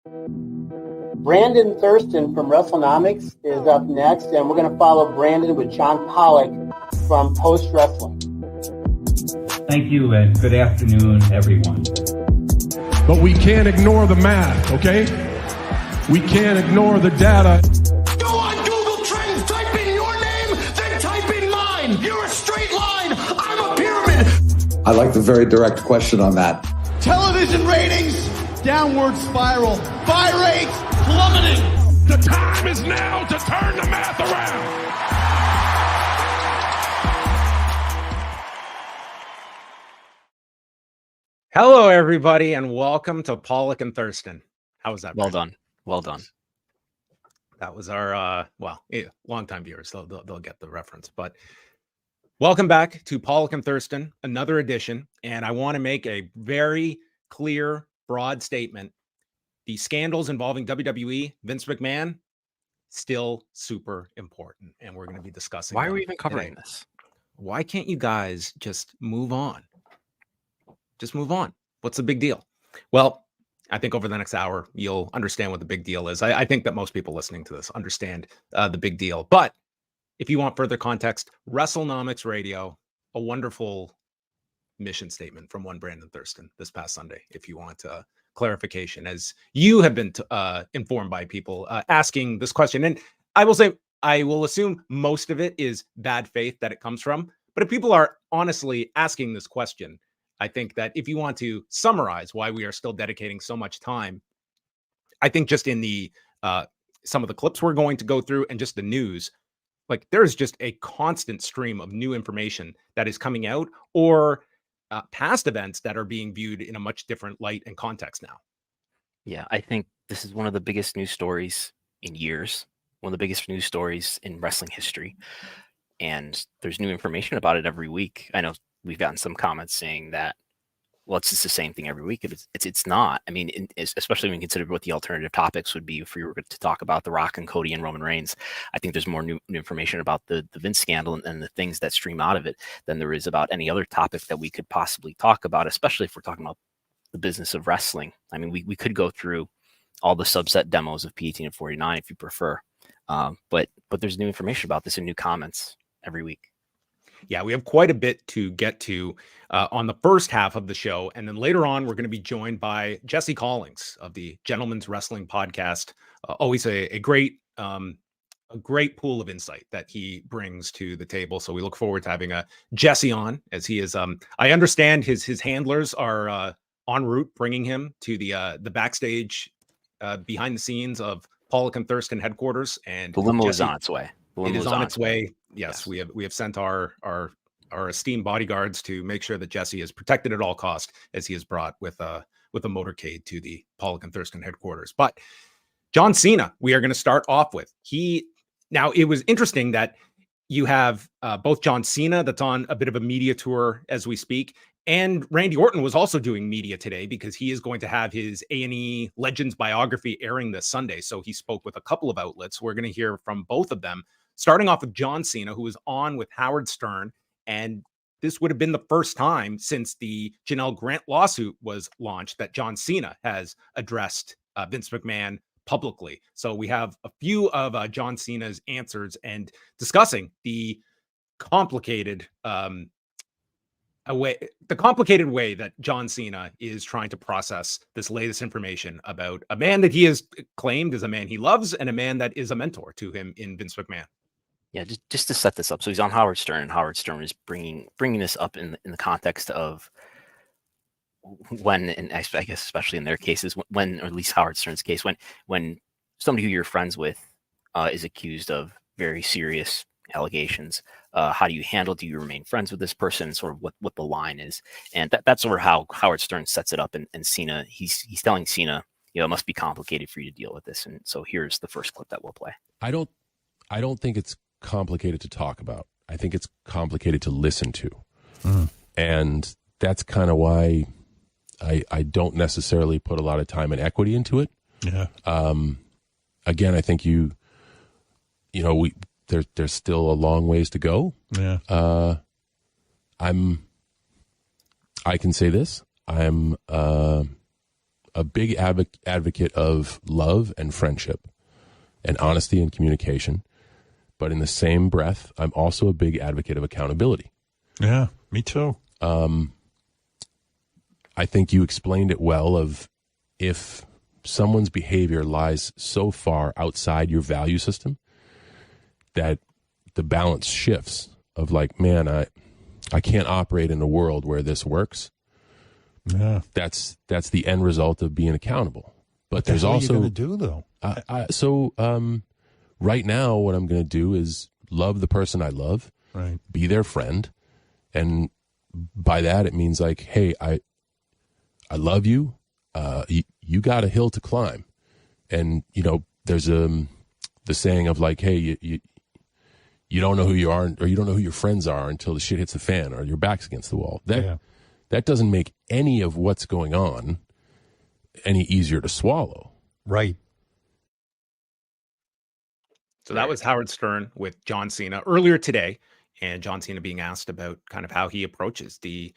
Brandon Thurston from Wrestlenomics is up next, and we're going to follow Brandon with John Pollock from Post Wrestling. Thank you, and good afternoon, everyone. But we can't ignore the math, okay? We can't ignore the data. Go on Google Trends, type in your name, then type in mine. You're a straight line. I'm a pyramid. I like the very direct question on that. Television ratings, downward spiral. Buy rates, plummeting. The time is now to turn the math around. Hello, everybody, and welcome to Pollock and Thurston. How was that? Well done. Well done. That was our, longtime viewers. They'll get the reference. But welcome back to Pollock and Thurston, another edition. And I want to make a very clear, broad statement. The scandals involving WWE, Vince McMahon, still super important. And we're going to be discussing. Why are we even covering this? Why can't you guys just move on? Just move on. What's the big deal? Well, I think over the next hour, you'll understand what the big deal is. I think that most people listening to this understand the big deal. But if you want further context, Wrestlenomics Radio, a wonderful mission statement from one Brandon Thurston this past Sunday, if you want clarification, as you have been informed by people asking this question. And I will assume most of it is bad faith that it comes from. But if people are honestly asking this question, I think that if you want to summarize why we are still dedicating so much time, I think just in the some of the clips we're going to go through and just the news, like there's just a constant stream of new information that is coming out, or past events that are being viewed in a much different light and context now. Yeah, I think this is one of the biggest news stories in years, one of the biggest news stories in wrestling history. And there's new information about it every week. I know we've gotten some comments saying that, well, it's just the same thing every week. It's not. I mean, especially when you consider what the alternative topics would be if we were to talk about The Rock and Cody and Roman Reigns. I think there's more new information about the Vince scandal and the things that stream out of it than there is about any other topic that we could possibly talk about, especially if we're talking about the business of wrestling. I mean, we could go through all the subset demos of P18 and 49 if you prefer. But there's new information about this and new comments every week. Yeah, we have quite a bit to get to on the first half of the show. And then later on, we're going to be joined by Jesse Collings of the Gentleman's Wrestling Podcast. Always a great pool of insight that he brings to the table. So we look forward to having Jesse on, as he is. I understand his handlers are en route bringing him to the backstage behind the scenes of Pollock and Thurston headquarters. And the limo is on its way. It is on its way. Yes, we have sent our esteemed bodyguards to make sure that Jesse is protected at all costs, as he is brought with a motorcade to the Pollock and Thurston headquarters. But John Cena, we are going to start off with. Now it was interesting that you have both John Cena, that's on a bit of a media tour as we speak, and Randy Orton was also doing media today because he is going to have his A&E Legends biography airing this Sunday. So he spoke with a couple of outlets. We're going to hear from both of them. Starting off with John Cena, who was on with Howard Stern, and this would have been the first time since the Janelle Grant lawsuit was launched that John Cena has addressed Vince McMahon publicly. So we have a few of John Cena's answers and discussing the complicated way that John Cena is trying to process this latest information about a man that he has claimed is a man he loves and a man that is a mentor to him in Vince McMahon. Yeah, just to set this up. So he's on Howard Stern, and Howard Stern is bringing this up in the context of when, and I guess especially in their cases, when, or at least Howard Stern's case, when somebody who you're friends with is accused of very serious allegations, how do you handle? Do you remain friends with this person? Sort of what the line is, and that's sort of how Howard Stern sets it up. And Cena, he's telling Cena, it must be complicated for you to deal with this. And so here's the first clip that we'll play. I don't think it's complicated to talk about. I think it's complicated to listen to. And that's kind of why I don't necessarily put a lot of time and equity into it. Yeah. Again, I think there's still a long ways to go. Yeah. I can say this. I'm a big advocate of love and friendship and honesty and communication. But in the same breath, I'm also a big advocate of accountability. Yeah, me too. I think you explained it well of if someone's behavior lies so far outside your value system that the balance shifts of like, man, I can't operate in a world where this works. Yeah. That's the end result of being accountable. But What there's the hell also are you going to do though? So right now what I'm going to do is love the person I love, Right. be their friend. And by that, it means like, hey, I love you. You got a hill to climb. And, you know, there's the saying of like, hey, you don't know who you are, or you don't know who your friends are until the shit hits the fan or your back's against the wall. That doesn't make any of what's going on any easier to swallow. Right. So that was Howard Stern with John Cena earlier today, and John Cena being asked about kind of how he approaches the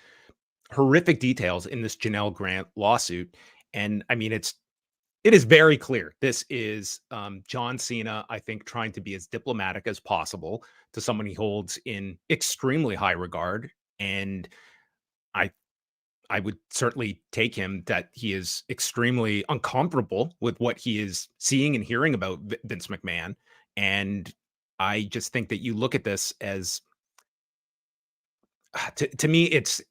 horrific details in this Janelle Grant lawsuit. And I mean, it is very clear. This is John Cena, I think, trying to be as diplomatic as possible to someone he holds in extremely high regard. And I would certainly take him that he is extremely uncomfortable with what he is seeing and hearing about Vince McMahon. And I just think that you look at this as, to me, it's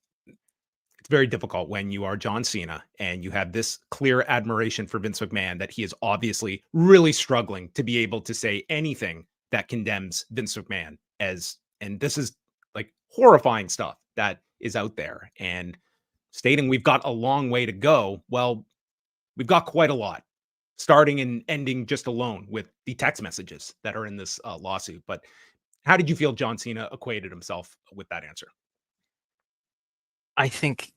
very difficult when you are John Cena and you have this clear admiration for Vince McMahon that he is obviously really struggling to be able to say anything that condemns Vince McMahon and this is like horrifying stuff that is out there, and stating we've got a long way to go. Well, we've got quite a lot, starting and ending just alone with the text messages that are in this lawsuit. But how did you feel John Cena equated himself with that answer? I think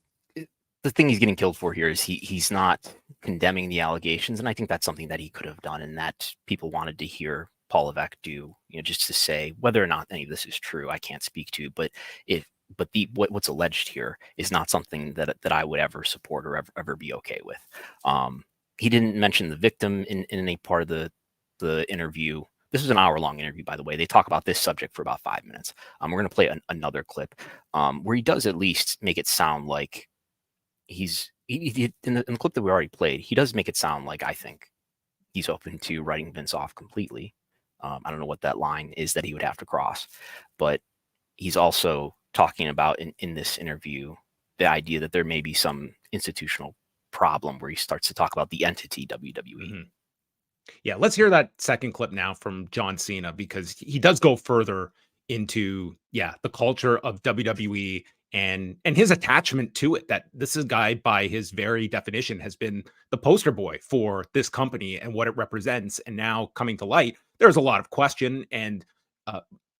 the thing he's getting killed for here is he's not condemning the allegations, and I think that's something that he could have done, and that people wanted to hear Paul Levesque do, just to say whether or not any of this is true. I can't speak to, but what's alleged here is not something that I would ever support or ever be okay with. He didn't mention the victim in any part of the interview. This is an hour-long interview, by the way. They talk about this subject for about 5 minutes. We're going to play another clip where he does at least make it sound like in the clip that we already played, he does make it sound like, I think, he's open to writing Vince off completely. I don't know what that line is that he would have to cross, but he's also talking about in this interview the idea that there may be some institutional problem where he starts to talk about the entity WWE. Mm-hmm. Yeah, let's hear that second clip now from John Cena, because he does go further into the culture of WWE and his attachment to it, that this is a guy by his very definition has been the poster boy for this company and what it represents. And now coming to light, there's a lot of question, and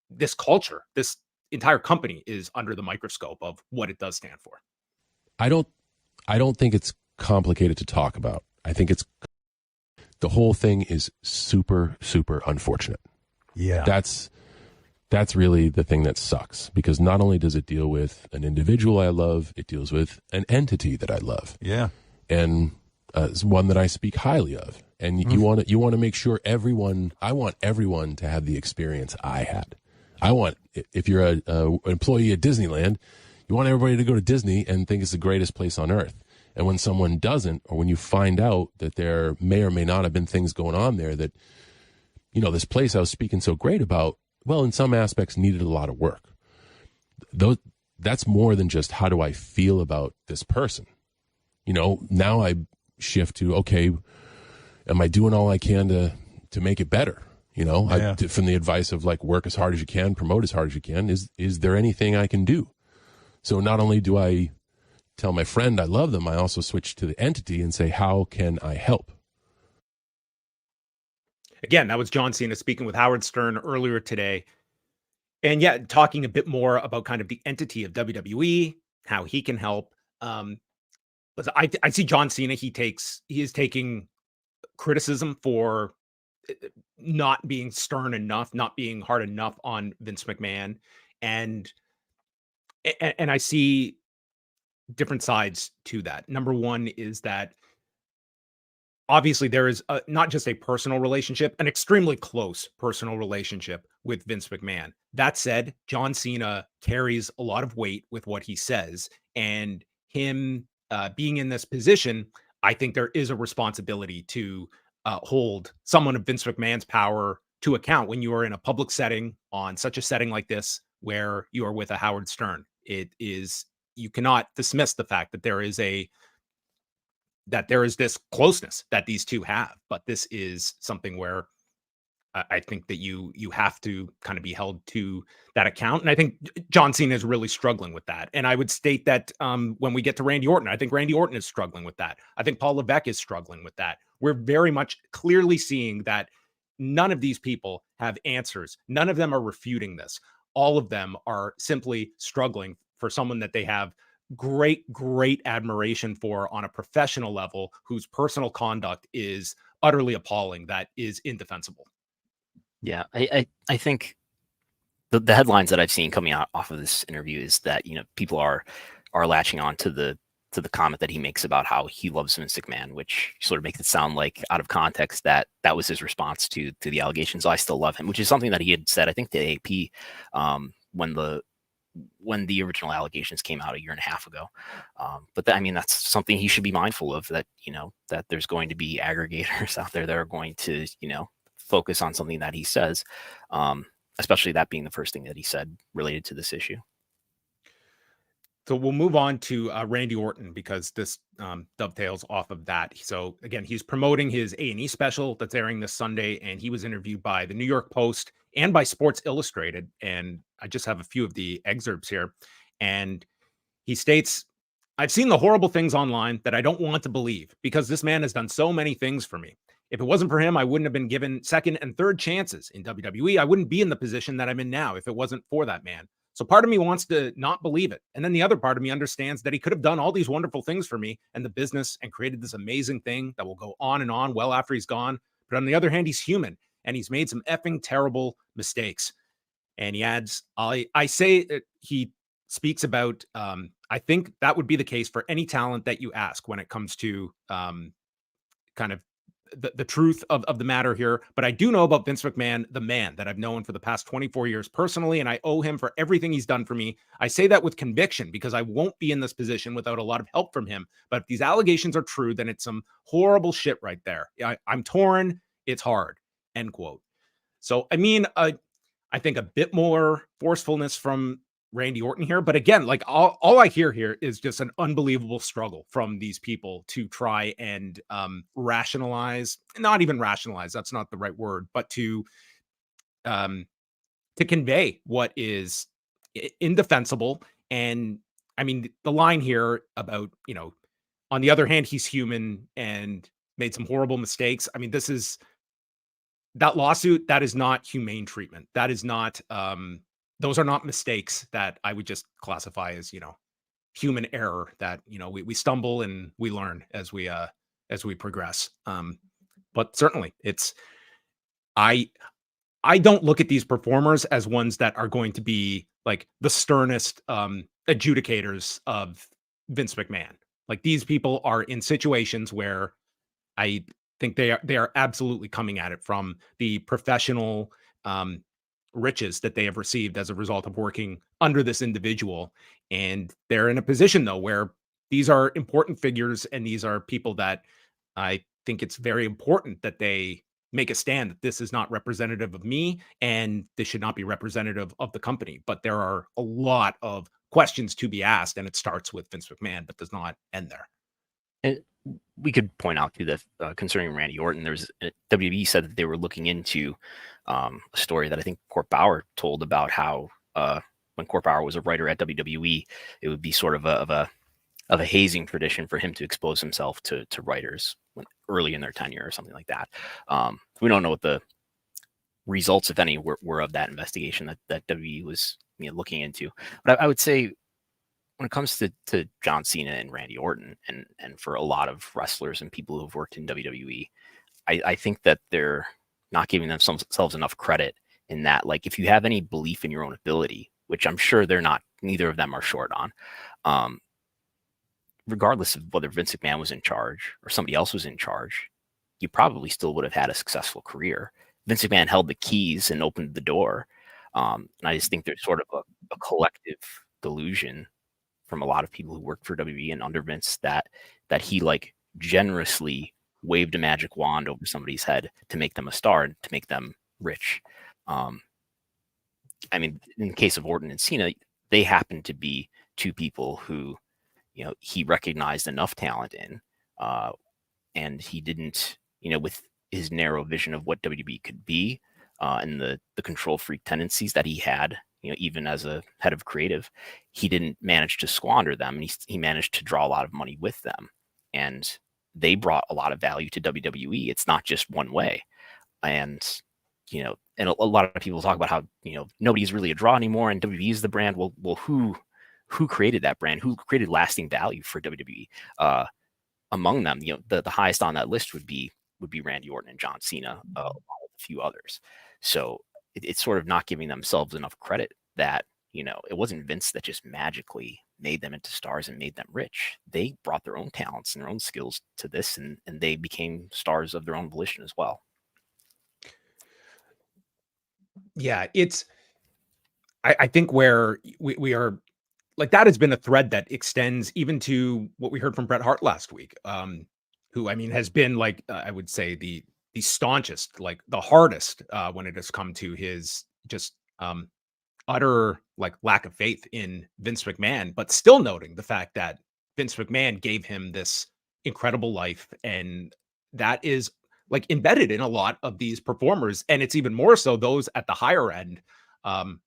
this culture, this entire company is under the microscope of what it does stand for. I don't think it's complicated to talk about. I think the whole thing is super, super unfortunate. Yeah. That's really the thing that sucks, because not only does it deal with an individual I love, it deals with an entity that I love. Yeah. And it's one that I speak highly of. And you want to make sure I want everyone to have the experience I had. If you're an employee at Disneyland, you want everybody to go to Disney and think it's the greatest place on earth. And when someone doesn't, or when you find out that there may or may not have been things going on there that, this place I was speaking so great about, well, in some aspects needed a lot of work. That's more than just how do I feel about this person. Now I shift to, okay, am I doing all I can to make it better? From the advice of like, work as hard as you can, promote as hard as you can. Is there anything I can do? So not only do I tell my friend I love them, I also switch to the entity and say, how can I help? Again, that was John Cena speaking with Howard Stern earlier today. And talking a bit more about kind of the entity of WWE, how he can help. I see John Cena, he is taking criticism for not being stern enough, not being hard enough on Vince McMahon. And I see different sides to that. Number one is that obviously there is not just a personal relationship, an extremely close personal relationship with Vince McMahon. That said, John Cena carries a lot of weight with what he says, and him being in this position, I think there is a responsibility to hold someone of Vince McMahon's power to account when you are in a public setting, on such a setting like this, where you are with a Howard Stern. It is, you cannot dismiss the fact that there is this closeness that these two have, but this is something where I think that you have to kind of be held to that account. And I think John Cena is really struggling with that. And I would state that when we get to Randy Orton, I think Randy Orton is struggling with that. I think Paul Levesque is struggling with that. We're very much clearly seeing that none of these people have answers. None of them are refuting this. All of them are simply struggling for someone that they have great admiration for on a professional level, whose personal conduct is utterly appalling, that is indefensible. Yeah, I think the headlines that I've seen coming out off of this interview is that, you know, people are latching on to the comment that he makes about how he loves Vince McMahon, which sort of makes it sound like, out of context, that was his response to the allegations. I still love him, which is something that he had said, I think, to AP when the original allegations came out a year and a half ago. But I mean, that's something he should be mindful of, that, you know, that there's going to be aggregators out there that are going to, you know, focus on something that he says, especially that being the first thing that he said related to this issue. So we'll move on to Randy Orton, because this dovetails off of that. So again, he's promoting his A&E special that's airing this Sunday, and he was interviewed by the New York Post and by Sports Illustrated. And I just have a few of the excerpts here. And he states, "I've seen the horrible things online that I don't want to believe, because this man has done so many things for me. If it wasn't for him, I wouldn't have been given second and third chances in WWE. I wouldn't be in the position that I'm in now if it wasn't for that man. So part of me wants to not believe it. And then the other part of me understands that he could have done all these wonderful things for me and the business and created this amazing thing that will go on and on well after he's gone. But on the other hand, he's human, and he's made some effing terrible mistakes." And he adds, I say that he speaks about, I think that would be the case for any talent that you ask when it comes to kind of the truth of the matter here. But I do know about Vince McMahon, the man that I've known for the past 24 years personally, and I owe him for everything he's done for me. I say that with conviction, because I won't be in this position without a lot of help from him. But if these allegations are true, then it's some horrible shit right there. I'm torn. It's hard. End quote. So, I mean, I think a bit more forcefulness from Randy Orton here. But again, like all I hear here is just an unbelievable struggle from these people to try and rationalize, not even rationalize, that's not the right word, but to convey what is indefensible. And I mean, the line here about, you know, on the other hand, he's human and made some horrible mistakes. I mean, this is, that lawsuit, that is not humane treatment. That is not, those are not mistakes that I would just classify as, you know, human error, that, you know, we stumble and we learn as we progress. But certainly it's, I don't look at these performers as ones that are going to be like the sternest adjudicators of Vince McMahon. Like, these people are in situations where I think they are absolutely coming at it from the professional riches that they have received as a result of working under this individual. And they're in a position, though, where these are important figures, and these are people that I think it's very important that they make a stand that this is not representative of me, and this should not be representative of the company. But there are a lot of questions to be asked, and it starts with Vince McMahon, but does not end there. And we could point out too that concerning Randy Orton, there's WWE said that they were looking into a story that I think Court Bauer told about how when Court Bauer was a writer at WWE, it would be sort of a hazing tradition for him to expose himself to writers early in their tenure or something like that. We don't know what the results, if any, were of that investigation that WWE was, you know, looking into. But I would say, when it comes to John Cena and Randy Orton, and for a lot of wrestlers and people who've worked in WWE, I think that they're not giving themselves enough credit in that. Like, if you have any belief in your own ability, which I'm sure they're not, neither of them are short on, regardless of whether Vince McMahon was in charge or somebody else was in charge, you probably still would have had a successful career. Vince McMahon held the keys and opened the door. And I just think there's sort of a collective delusion from a lot of people who worked for WWE and under Vince that he like generously waved a magic wand over somebody's head to make them a star and to make them rich. I mean, in the case of Orton and Cena, they happen to be two people who, you know, he recognized enough talent in, and he didn't, you know, with his narrow vision of what WWE could be, and the control freak tendencies that he had, you know, even as a head of creative, he didn't manage to squander them, and he managed to draw a lot of money with them, and they brought a lot of value to WWE. It's not just one way, and you know, and a lot of people talk about how, you know, nobody's really a draw anymore, and WWE is the brand. Well, who created that brand? Who created lasting value for WWE? Among them, you know, the highest on that list would be Randy Orton and John Cena, along with a few others. So it's sort of not giving themselves enough credit that, you know, it wasn't Vince that just magically made them into stars and made them rich. They brought their own talents and their own skills to this, and they became stars of their own volition as well. Yeah, I think where we are, like, that has been a thread that extends even to what we heard from Bret Hart last week, who, I mean, has been like, I would say the staunchest, like the hardest, when it has come to his just utter like lack of faith in Vince McMahon, but still noting the fact that Vince McMahon gave him this incredible life, and that is like embedded in a lot of these performers, and it's even more so those at the higher end. Um,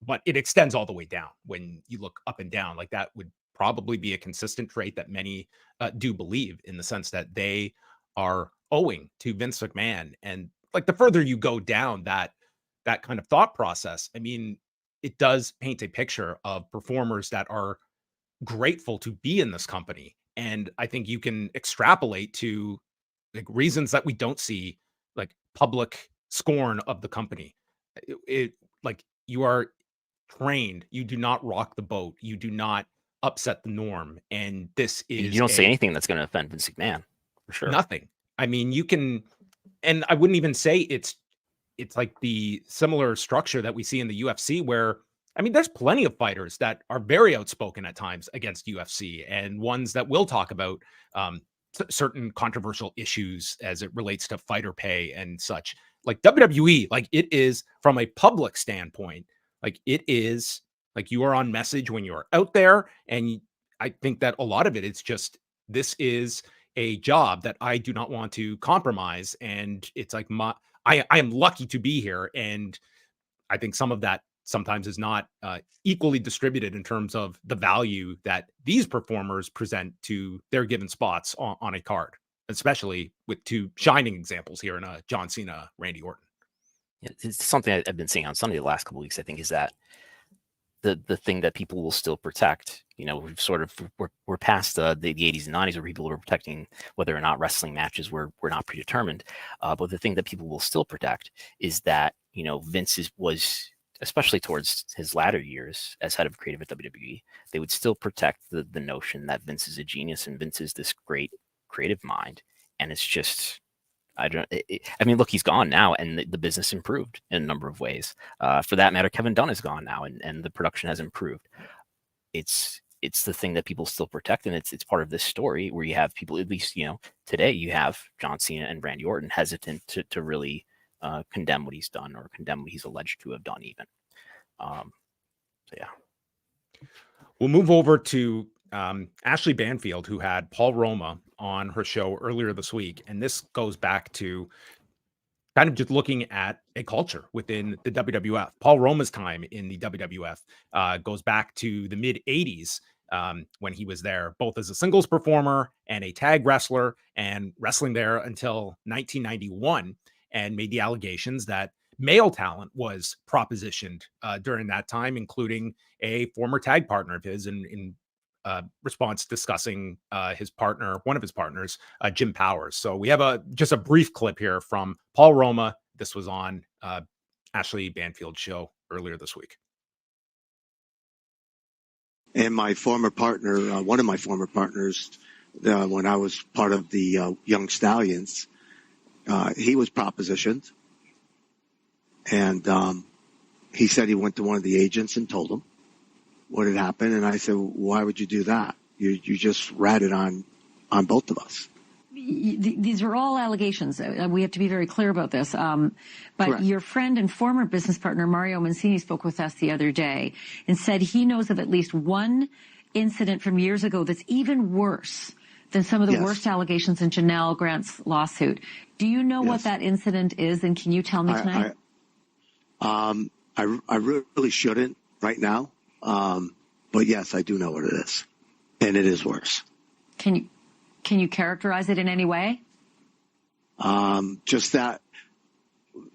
but it extends all the way down. When you look up and down, like, that would probably be a consistent trait that many do believe, in the sense that they are owing to Vince McMahon. And like, the further you go down that kind of thought process, I mean, it does paint a picture of performers that are grateful to be in this company. And I think you can extrapolate to like reasons that we don't see like public scorn of the company. Like, you are trained, you do not rock the boat, you do not upset the norm, and this is You don't say anything that's going to offend Vince McMahon, for sure. nothing. I mean, you can, and I wouldn't even say it's like the similar structure that we see in the UFC, where, I mean, there's plenty of fighters that are very outspoken at times against UFC, and ones that will talk about certain controversial issues as it relates to fighter pay and such. Like WWE, like, it is, from a public standpoint, like, it is like you are on message when you're out there. And I think that a lot of it, it's just, this is a job that I do not want to compromise. And it's like, I am lucky to be here. And I think some of that sometimes is not equally distributed in terms of the value that these performers present to their given spots on a card, especially with two shining examples here in John Cena, Randy Orton. It's something I've been seeing on Sunday the last couple of weeks, I think, is that the thing that people will still protect. You know, we're past the 80s and 90s where people were protecting whether or not wrestling matches were not predetermined. But the thing that people will still protect is that, you know, Vince was, especially towards his latter years as head of creative at WWE, they would still protect the notion that Vince is a genius and Vince is this great creative mind. And it's just, I mean, look, he's gone now, and the business improved in a number of ways. For that matter, Kevin Dunn is gone now, and the production has improved. It's the thing that people still protect, and it's part of this story where you have people, at least, you know, today you have John Cena and Randy Orton hesitant to really condemn what he's done, or condemn what he's alleged to have done even. So yeah. We'll move over to Ashley Banfield, who had Paul Roma on her show earlier this week. And this goes back to kind of just looking at a culture within the WWF. Paul Roma's time in the WWF goes back to the mid 80s, when he was there, both as a singles performer and a tag wrestler, and wrestling there until 1991, and made the allegations that male talent was propositioned during that time, including a former tag partner of his, in response discussing one of his partners, Jim Powers. So we have just a brief clip here from Paul Roma. This was on Ashley Banfield's show earlier this week. And my former partner, one of my former partners, when I was part of the Young Stallions, he was propositioned, and he said he went to one of the agents and told him what had happened. And I said, why would you do that? You just ratted on both of us. These are all allegations. We have to be very clear about this. But Correct. Your friend and former business partner, Mario Mancini, spoke with us the other day and said he knows of at least one incident from years ago that's even worse than some of the Yes. worst allegations in Janelle Grant's lawsuit. Do you know what Yes. that incident is, and can you tell me tonight? I really shouldn't right now. But yes, I do know what it is. And it is worse. Can you characterize it in any way? Just that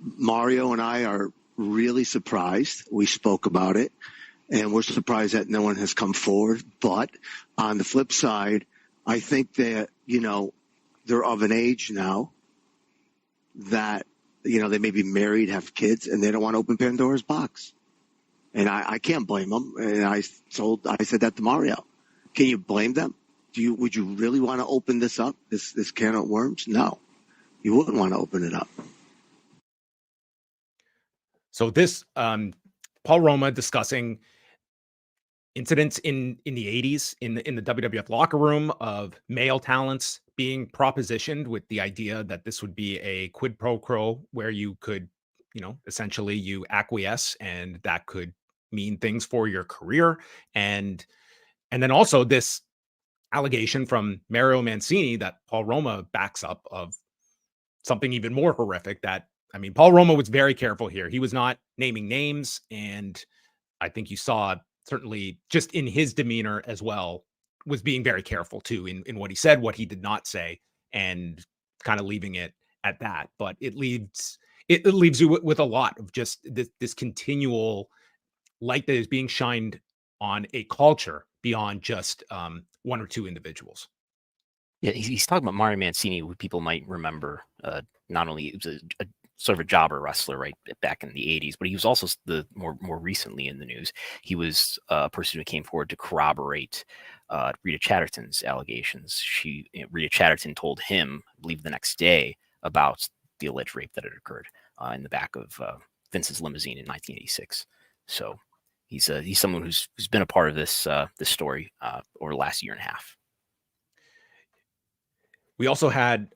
Mario and I are really surprised. We spoke about it, and we're surprised that no one has come forward. But on the flip side, I think that, they're of an age now that, they may be married, have kids, and they don't want to open Pandora's box. And I can't blame them. And I said that to Mario. Can you blame them? Would you really want to open this up, this can of worms? No, you wouldn't want to open it up. So this, Paul Roma discussing incidents in the 80s in the WWF locker room of male talents being propositioned with the idea that this would be a quid pro quo where you could, essentially you acquiesce, and that could mean things for your career. And then also this allegation from Mario Mancini that Paul Roma backs up of something even more horrific. Paul Roma was very careful here. He was not naming names. And I think you saw certainly just in his demeanor as well, was being very careful too in what he said, what he did not say, and kind of leaving it at that. But it leaves you with a lot of just this continual light that is being shined on a culture beyond just one or two individuals. Yeah, he's talking about Mario Mancini, who people might remember. Not only it was a sort of a jobber wrestler right back in the 80s, but he was also more recently in the news. He was a person who came forward to corroborate Rita Chatterton's allegations. Rita Chatterton told him, I believe the next day, about the alleged rape that had occurred in the back of Vince's limousine in 1986. So he's someone who's been a part of this story over the last year and a half. We also had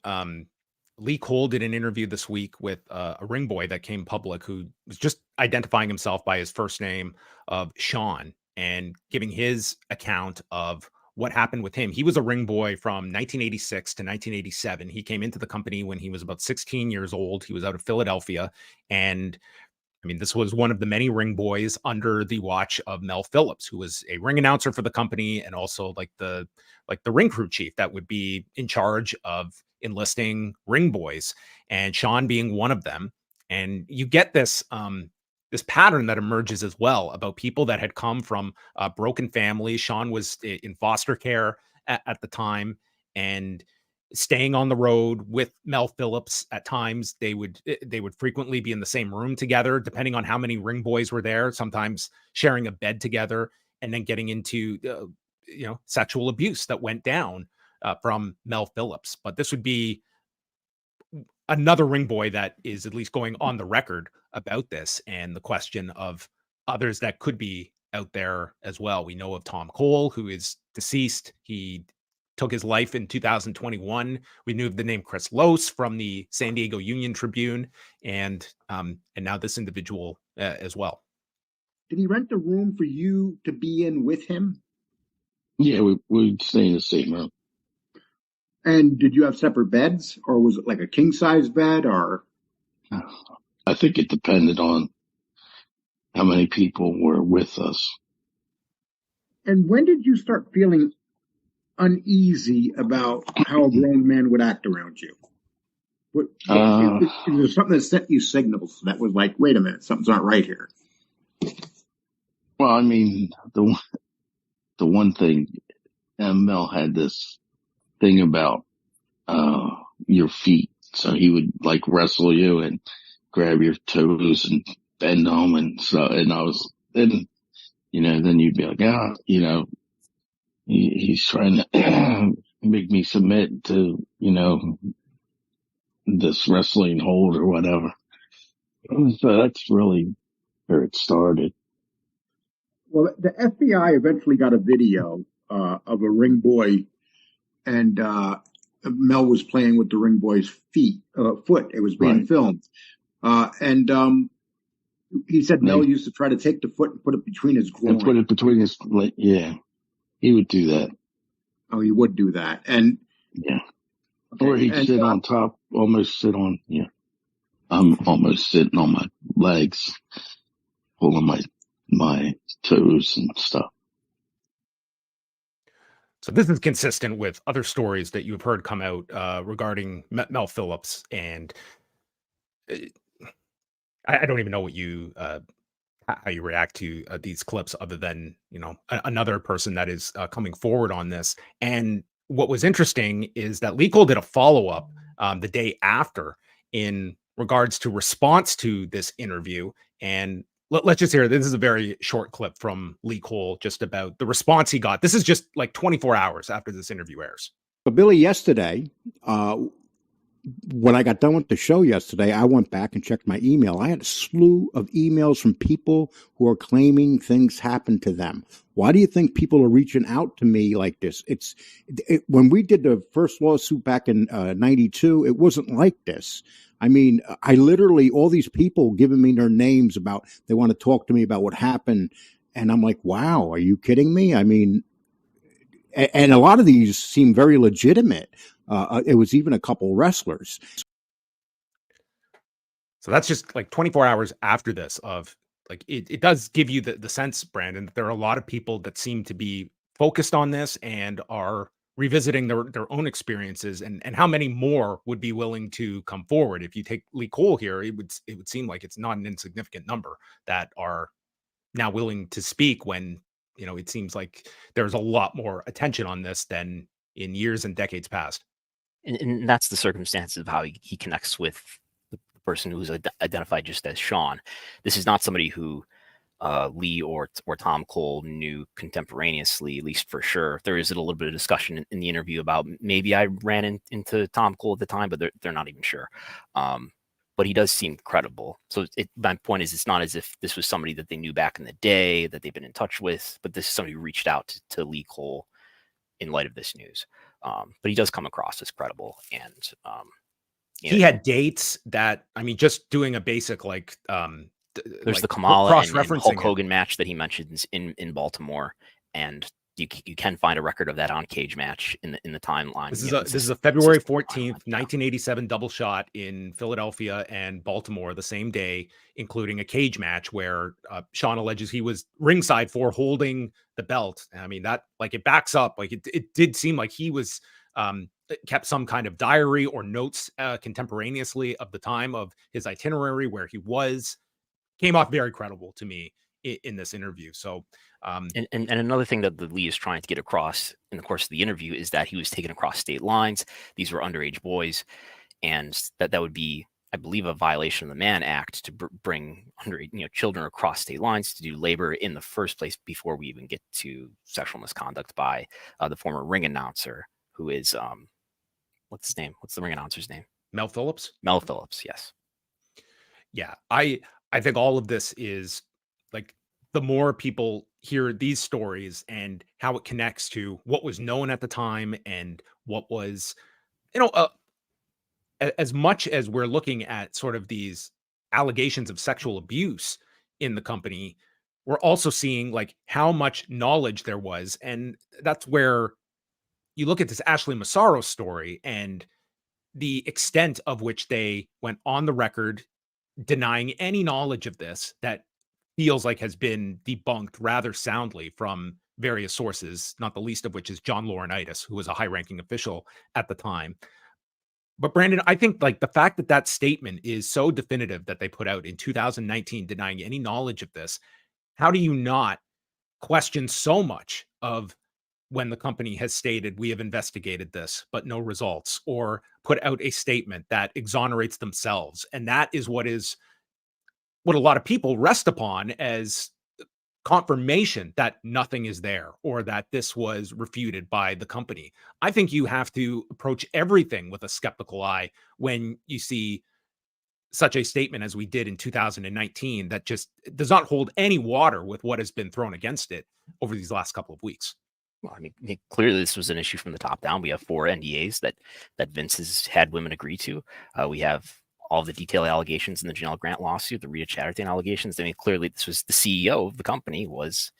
Lee Cole did an interview this week with a ring boy that came public who was just identifying himself by his first name of Sean and giving his account of what happened with him. He was a ring boy from 1986 to 1987. He came into the company when he was about 16 years old. He was out of Philadelphia. And this was one of the many ring boys under the watch of Mel Phillips, who was a ring announcer for the company and also like the ring crew chief that would be in charge of enlisting ring boys, and Sean being one of them. And you get this pattern that emerges as well about people that had come from broken families. Sean was in foster care at the time, and staying on the road with Mel Phillips at times. They would frequently be in the same room together, depending on how many ring boys were there, sometimes sharing a bed together, and then getting into sexual abuse that went down from Mel Phillips. But this would be another ring boy that is at least going on the record about this, and the question of others that could be out there as well. We know of Tom Cole, who is deceased. He took his life in 2021. We knew of the name Chris Lose from the San Diego Union Tribune, and now this individual as well. Did he rent a room for you to be in with him? Yeah, we'd stay in the same room. And did you have separate beds, or was it like a king-size bed, or? I think it depended on how many people were with us. And when did you start feeling uneasy about how a grown man would act around you? Is there something that sent you signals that was like, wait a minute, something's not right here? Well, I mean, the one thing, Mel had this thing about your feet. So he would like wrestle you and grab your toes and bend them, and so, and I was, then you'd be like, he's trying to make me submit to, this wrestling hold or whatever. So that's really where it started. Well, the FBI eventually got a video of a ring boy, and Mel was playing with the ring boy's foot. It was being filmed. And he said Mel used to try to take the foot and put it between his groin. And put it between his, yeah, he would do that. Oh, he would do that. And yeah. Okay. Or he'd sit on top, almost sit on, yeah. I'm almost sitting on my legs, pulling my toes and stuff. So this is consistent with other stories that you've heard come out regarding Mel Phillips, and I don't even know what you how you react to these clips, other than another person that is coming forward on this. And what was interesting is that Lee Cole did a follow-up the day after in regards to response to this interview, and let's just hear. This is a very short clip from Lee Cole just about the response he got. This is just like 24 hours after this interview airs. But Billy, yesterday, when I got done with the show yesterday, I went back and checked my email. I had a slew of emails from people who are claiming things happened to them. Why do you think people are reaching out to me like this? When we did the first lawsuit back in 92, it wasn't like this. I mean, I literally, all these people giving me their names about, they want to talk to me about what happened. And I'm like, wow, are you kidding me? I mean, and a lot of these seem very legitimate. It was even a couple wrestlers. So that's just like 24 hours after this of like, it does give you the sense, Brandon, that there are a lot of people that seem to be focused on this and are revisiting their own experiences, and how many more would be willing to come forward. If you take Lee Cole here, it would seem like it's not an insignificant number that are now willing to speak, when it seems like there's a lot more attention on this than in years and decades past. And that's the circumstances of how he connects with the person who's identified just as Sean. This is not somebody who Lee or Tom Cole knew contemporaneously, at least for sure. There is a little bit of discussion in the interview about maybe I ran into Tom Cole at the time, but they're not even sure. But he does seem credible. So my point is, it's not as if this was somebody that they knew back in the day, that they've been in touch with, but this is somebody who reached out to Lee Cole in light of this news. But he does come across as credible. And he had dates that, I mean, just doing a basic there's the Kamala and Hulk Hogan match that he mentions in Baltimore, and you can find a record of that on Cage Match in the timeline. This is a February 14th, 1987 double shot in Philadelphia and Baltimore the same day, including a cage match where Sean alleges he was ringside for holding the belt. I mean, that it backs up. It did seem like he was kept some kind of diary or notes contemporaneously of the time of his itinerary, where he was. Came off very credible to me in this interview. So, and another thing that the Lee is trying to get across in the course of the interview is that he was taken across state lines. These were underage boys, and that would be, I believe, a violation of the Mann Act to bring children across state lines to do labor in the first place, before we even get to sexual misconduct by the former ring announcer, who is what's his name? What's the ring announcer's name? Mel Phillips. Mel Phillips. Yes. Yeah, I think all of this is like, the more people hear these stories and how it connects to what was known at the time and what was, as much as we're looking at sort of these allegations of sexual abuse in the company, we're also seeing how much knowledge there was. And that's where you look at this Ashley Massaro story and the extent of which they went on the record denying any knowledge of this that feels like has been debunked rather soundly from various sources, not the least of which is John Laurinaitis, who was a high-ranking official at the time. But Brandon, I think the fact that statement is so definitive that they put out in 2019 denying any knowledge of this, how do you not question so much of when the company has stated, we have investigated this, but no results, or put out a statement that exonerates themselves? And that is what a lot of people rest upon as confirmation that nothing is there or that this was refuted by the company. I think you have to approach everything with a skeptical eye when you see such a statement as we did in 2019 that just does not hold any water with what has been thrown against it over these last couple of weeks. Well, I mean, clearly this was an issue from the top down. We have 4 NDAs that Vince has had women agree to. We have all the detailed allegations in the Janelle Grant lawsuit, the Rita Chatterton allegations. I mean, clearly this was the CEO of the company was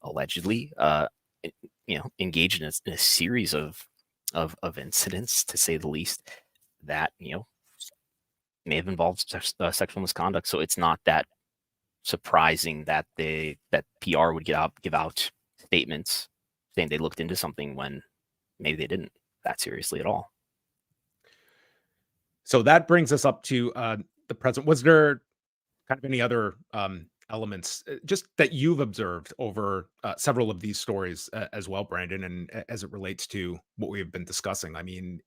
allegedly, engaged in a series of incidents, to say the least, that may have involved sexual misconduct. So it's not that surprising that PR would give out statements saying they looked into something when maybe they didn't that seriously at all. So that brings us up to the present. Was there kind of any other elements just that you've observed over several of these stories as well, Brandon, and as it relates to what we have been discussing? I mean,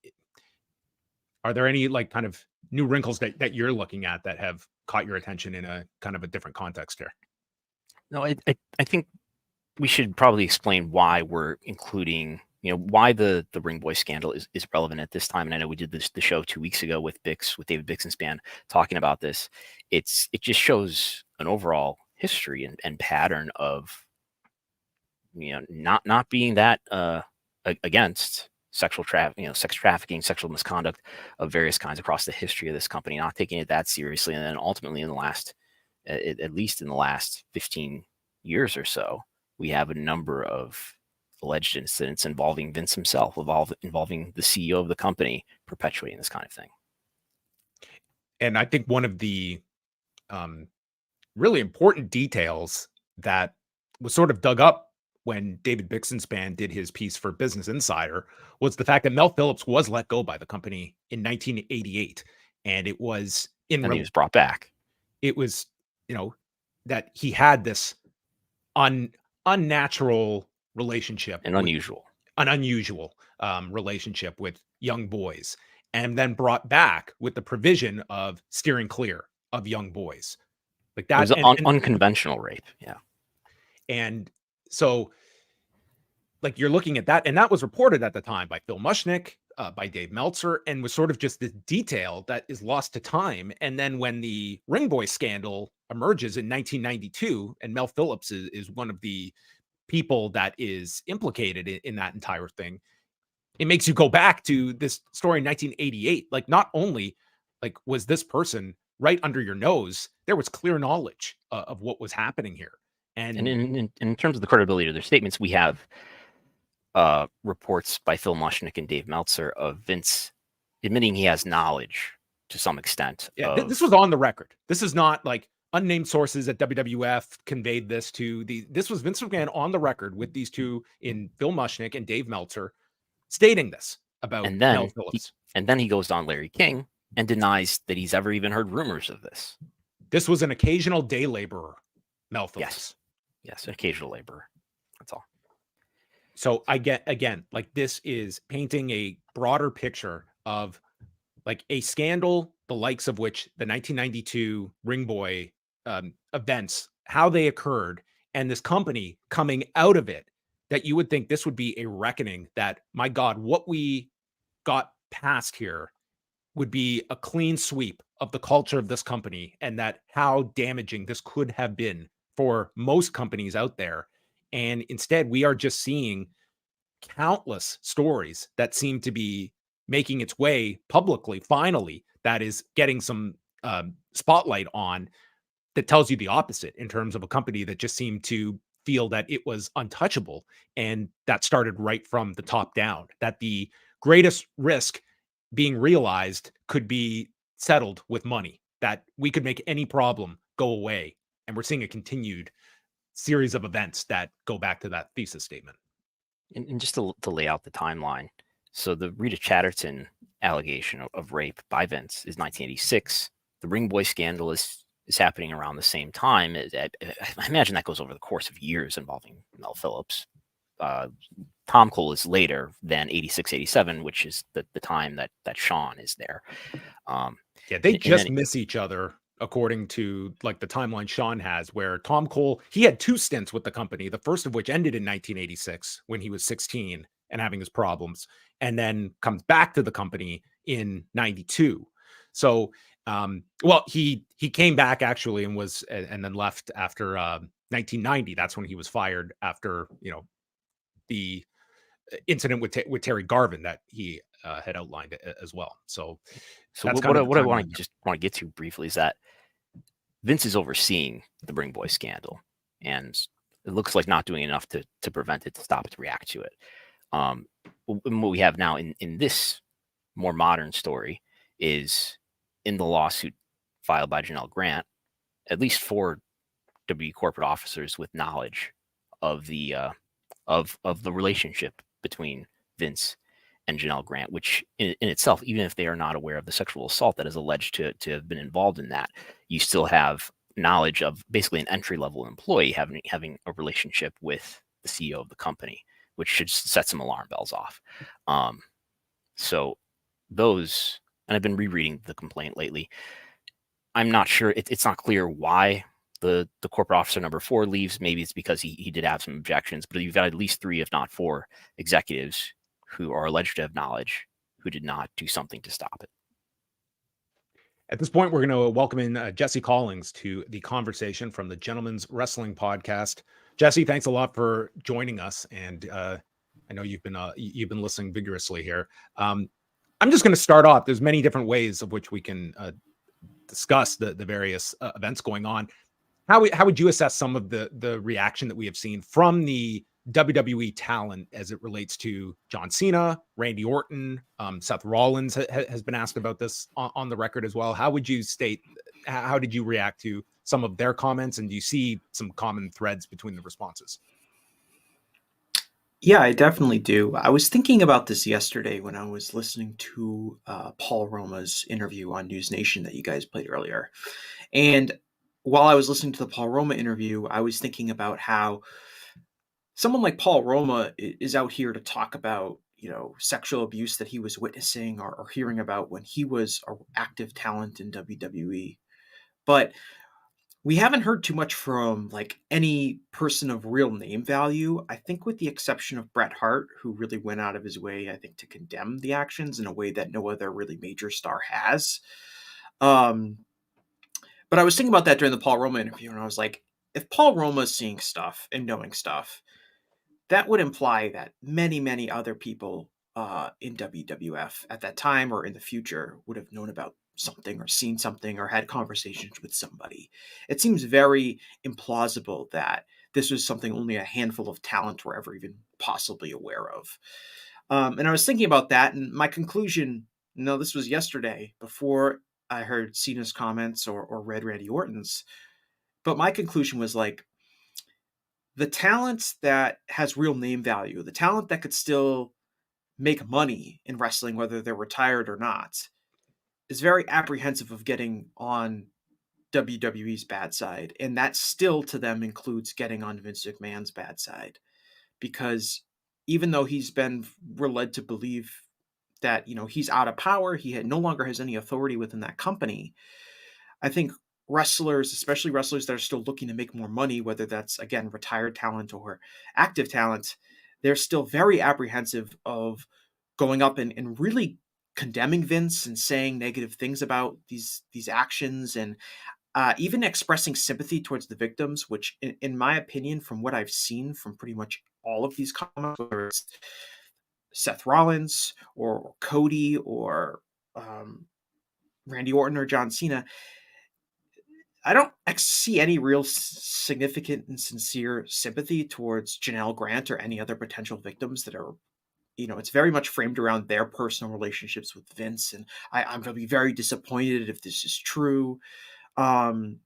are there any like kind of new wrinkles that you're looking at that have caught your attention in a kind of a different context here? No, I think we should probably explain why we're including, why the Ring Boy scandal is relevant at this time. And I know we did the show 2 weeks ago with David Bixenspan talking about this. It just shows an overall history and pattern of, not being that against sex trafficking, sexual misconduct of various kinds across the history of this company, not taking it that seriously. And then ultimately in the last, at least in the last 15 years or so, we have a number of alleged incidents involving Vince himself, involving the CEO of the company, perpetuating this kind of thing. And I think one of the really important details that was sort of dug up when David Bixenspan did his piece for Business Insider was the fact that Mel Phillips was let go by the company in 1988. And it was he was brought back. It was, that he had this unnatural relationship, an unusual relationship with young boys, and then brought back with the provision of steering clear of young boys. Like that it was unconventional rape. Yeah. And so like you're looking at that, and that was reported at the time by Phil Mushnick, by Dave Meltzer, and was sort of just this detail that is lost to time. And then when the Ring Boy scandal emerges in 1992, and Mel Phillips is one of the people that is implicated in that entire thing, it makes you go back to this story in 1988. Like, not only like was this person right under your nose, there was clear knowledge of what was happening here. And in terms of the credibility of their statements, we have reports by Phil Mushnick and Dave Meltzer of Vince admitting he has knowledge to some extent. Yeah, this was on the record. This is not like unnamed sources at WWF conveyed this to this was Vince McMahon on the record with these two in Phil Mushnick and Dave Meltzer stating this about Mel Phillips. And then he goes on Larry King and denies that he's ever even heard rumors of this. This was an occasional day laborer, Mel Phillips. Yes, an occasional laborer. That's all. So I get, again, like this is painting a broader picture of like a scandal, the likes of which the 1992 Ring Boy events, how they occurred, and this company coming out of it, that you would think this would be a reckoning that, my God, what we got past here would be a clean sweep of the culture of this company, and that how damaging this could have been for most companies out there. And instead, we are just seeing countless stories that seem to be making its way publicly, finally, that is getting some spotlight on, that tells you the opposite in terms of a company that just seemed to feel that it was untouchable. And that started right from the top down, that the greatest risk being realized could be settled with money, that we could make any problem go away. And we're seeing a continued series of events that go back to that thesis statement. And just to lay out the timeline. So the Rita Chatterton allegation of rape by Vince is 1986. The Ring Boy scandal is happening around the same time. I imagine that goes over the course of years involving Mel Phillips. Tom Cole is later than 86, 87, which is the time that Sean is there. Yeah, they just miss each other according to like the timeline Sean has, where Tom Cole, he had 2 stints with the company, the first of which ended in 1986 when he was 16 and having his problems, and then comes back to the company in 92. So, well, he came back actually and was, and then left after 1990. That's when he was fired after, the incident with Terry Garvin that he had outlined as well. So that's what I want to get to briefly is that Vince is overseeing the Ring Boy scandal, and it looks like not doing enough to prevent it, to stop it, to react to it. What we have now in this more modern story is, in the lawsuit filed by Janelle Grant, at least 4 WWE corporate officers with knowledge of the relationship between Vince and Janelle Grant, which in itself, even if they are not aware of the sexual assault that is alleged to have been involved in that, you still have knowledge of basically an entry-level employee having a relationship with the CEO of the company, which should set some alarm bells off. So those, and I've been rereading the complaint lately. I'm not sure, it's not clear why the corporate officer number 4 leaves. Maybe it's because he did have some objections, but you've got at least 3, if not 4, executives who are alleged to have knowledge who did not do something to stop it. At this point, we're going to welcome in Jesse Collings to the conversation from the Gentleman's Wrestling Podcast. Jesse, thanks a lot for joining us, and I know you've been listening vigorously here. I'm just going to start off. There's many different ways of which we can discuss the various events going on. How would you assess some of the reaction that we have seen from the WWE talent as it relates to John Cena, Randy Orton, Seth Rollins has been asked about this on the record as well. How would you how did you react to some of their comments, and do you see some common threads between the responses? Yeah, I definitely do. I was thinking about this yesterday when I was listening to Paul Roma's interview on News Nation that you guys played earlier. And while I was listening to the Paul Roma interview, I was thinking about how someone like Paul Roma is out here to talk about, sexual abuse that he was witnessing or hearing about when he was an active talent in WWE. But we haven't heard too much from like any person of real name value. I think with the exception of Bret Hart, who really went out of his way, I think, to condemn the actions in a way that no other really major star has. But I was thinking about that during the Paul Roma interview, and I was like, if Paul Roma's seeing stuff and knowing stuff, that would imply that many, many other people in WWF at that time or in the future would have known about something or seen something or had conversations with somebody. It seems very implausible that this was something only a handful of talent were ever even possibly aware of. And I was thinking about that, and my conclusion, this was yesterday before I heard Cena's comments or read Randy Orton's, but my conclusion was like, the talent that has real name value, the talent that could still make money in wrestling, whether they're retired or not, is very apprehensive of getting on WWE's bad side. And that still to them includes getting on Vince McMahon's bad side. Because even though we're led to believe that, he's out of power, he no longer has any authority within that company, I think wrestlers, especially wrestlers that are still looking to make more money, whether that's, again, retired talent or active talent, they're still very apprehensive of going up and really condemning Vince and saying negative things about these actions, and even expressing sympathy towards the victims, which in my opinion, from what I've seen from pretty much all of these comments, whether it's Seth Rollins or Cody or Randy Orton or John Cena, I don't see any real significant and sincere sympathy towards Janelle Grant or any other potential victims that are, it's very much framed around their personal relationships with Vince. And I'm going to be very disappointed if this is true. And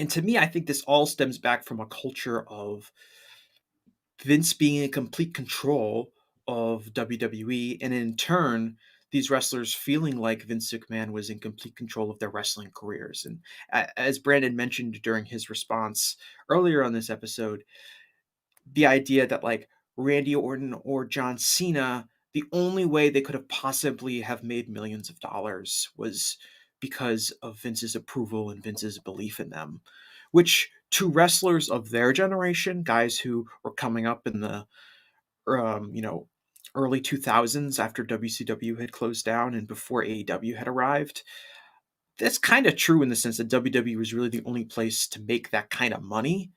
to me, I think this all stems back from a culture of Vince being in complete control of WWE. And in turn, these wrestlers feeling like Vince McMahon was in complete control of their wrestling careers. And as Brandon mentioned during his response earlier on this episode, the idea that like Randy Orton or John Cena, the only way they could have possibly have made millions of dollars was because of Vince's approval and Vince's belief in them, which to wrestlers of their generation, guys who were coming up in the early 2000s after WCW had closed down and before AEW had arrived, that's kind of true in the sense that WWE was really the only place to make that kind of money.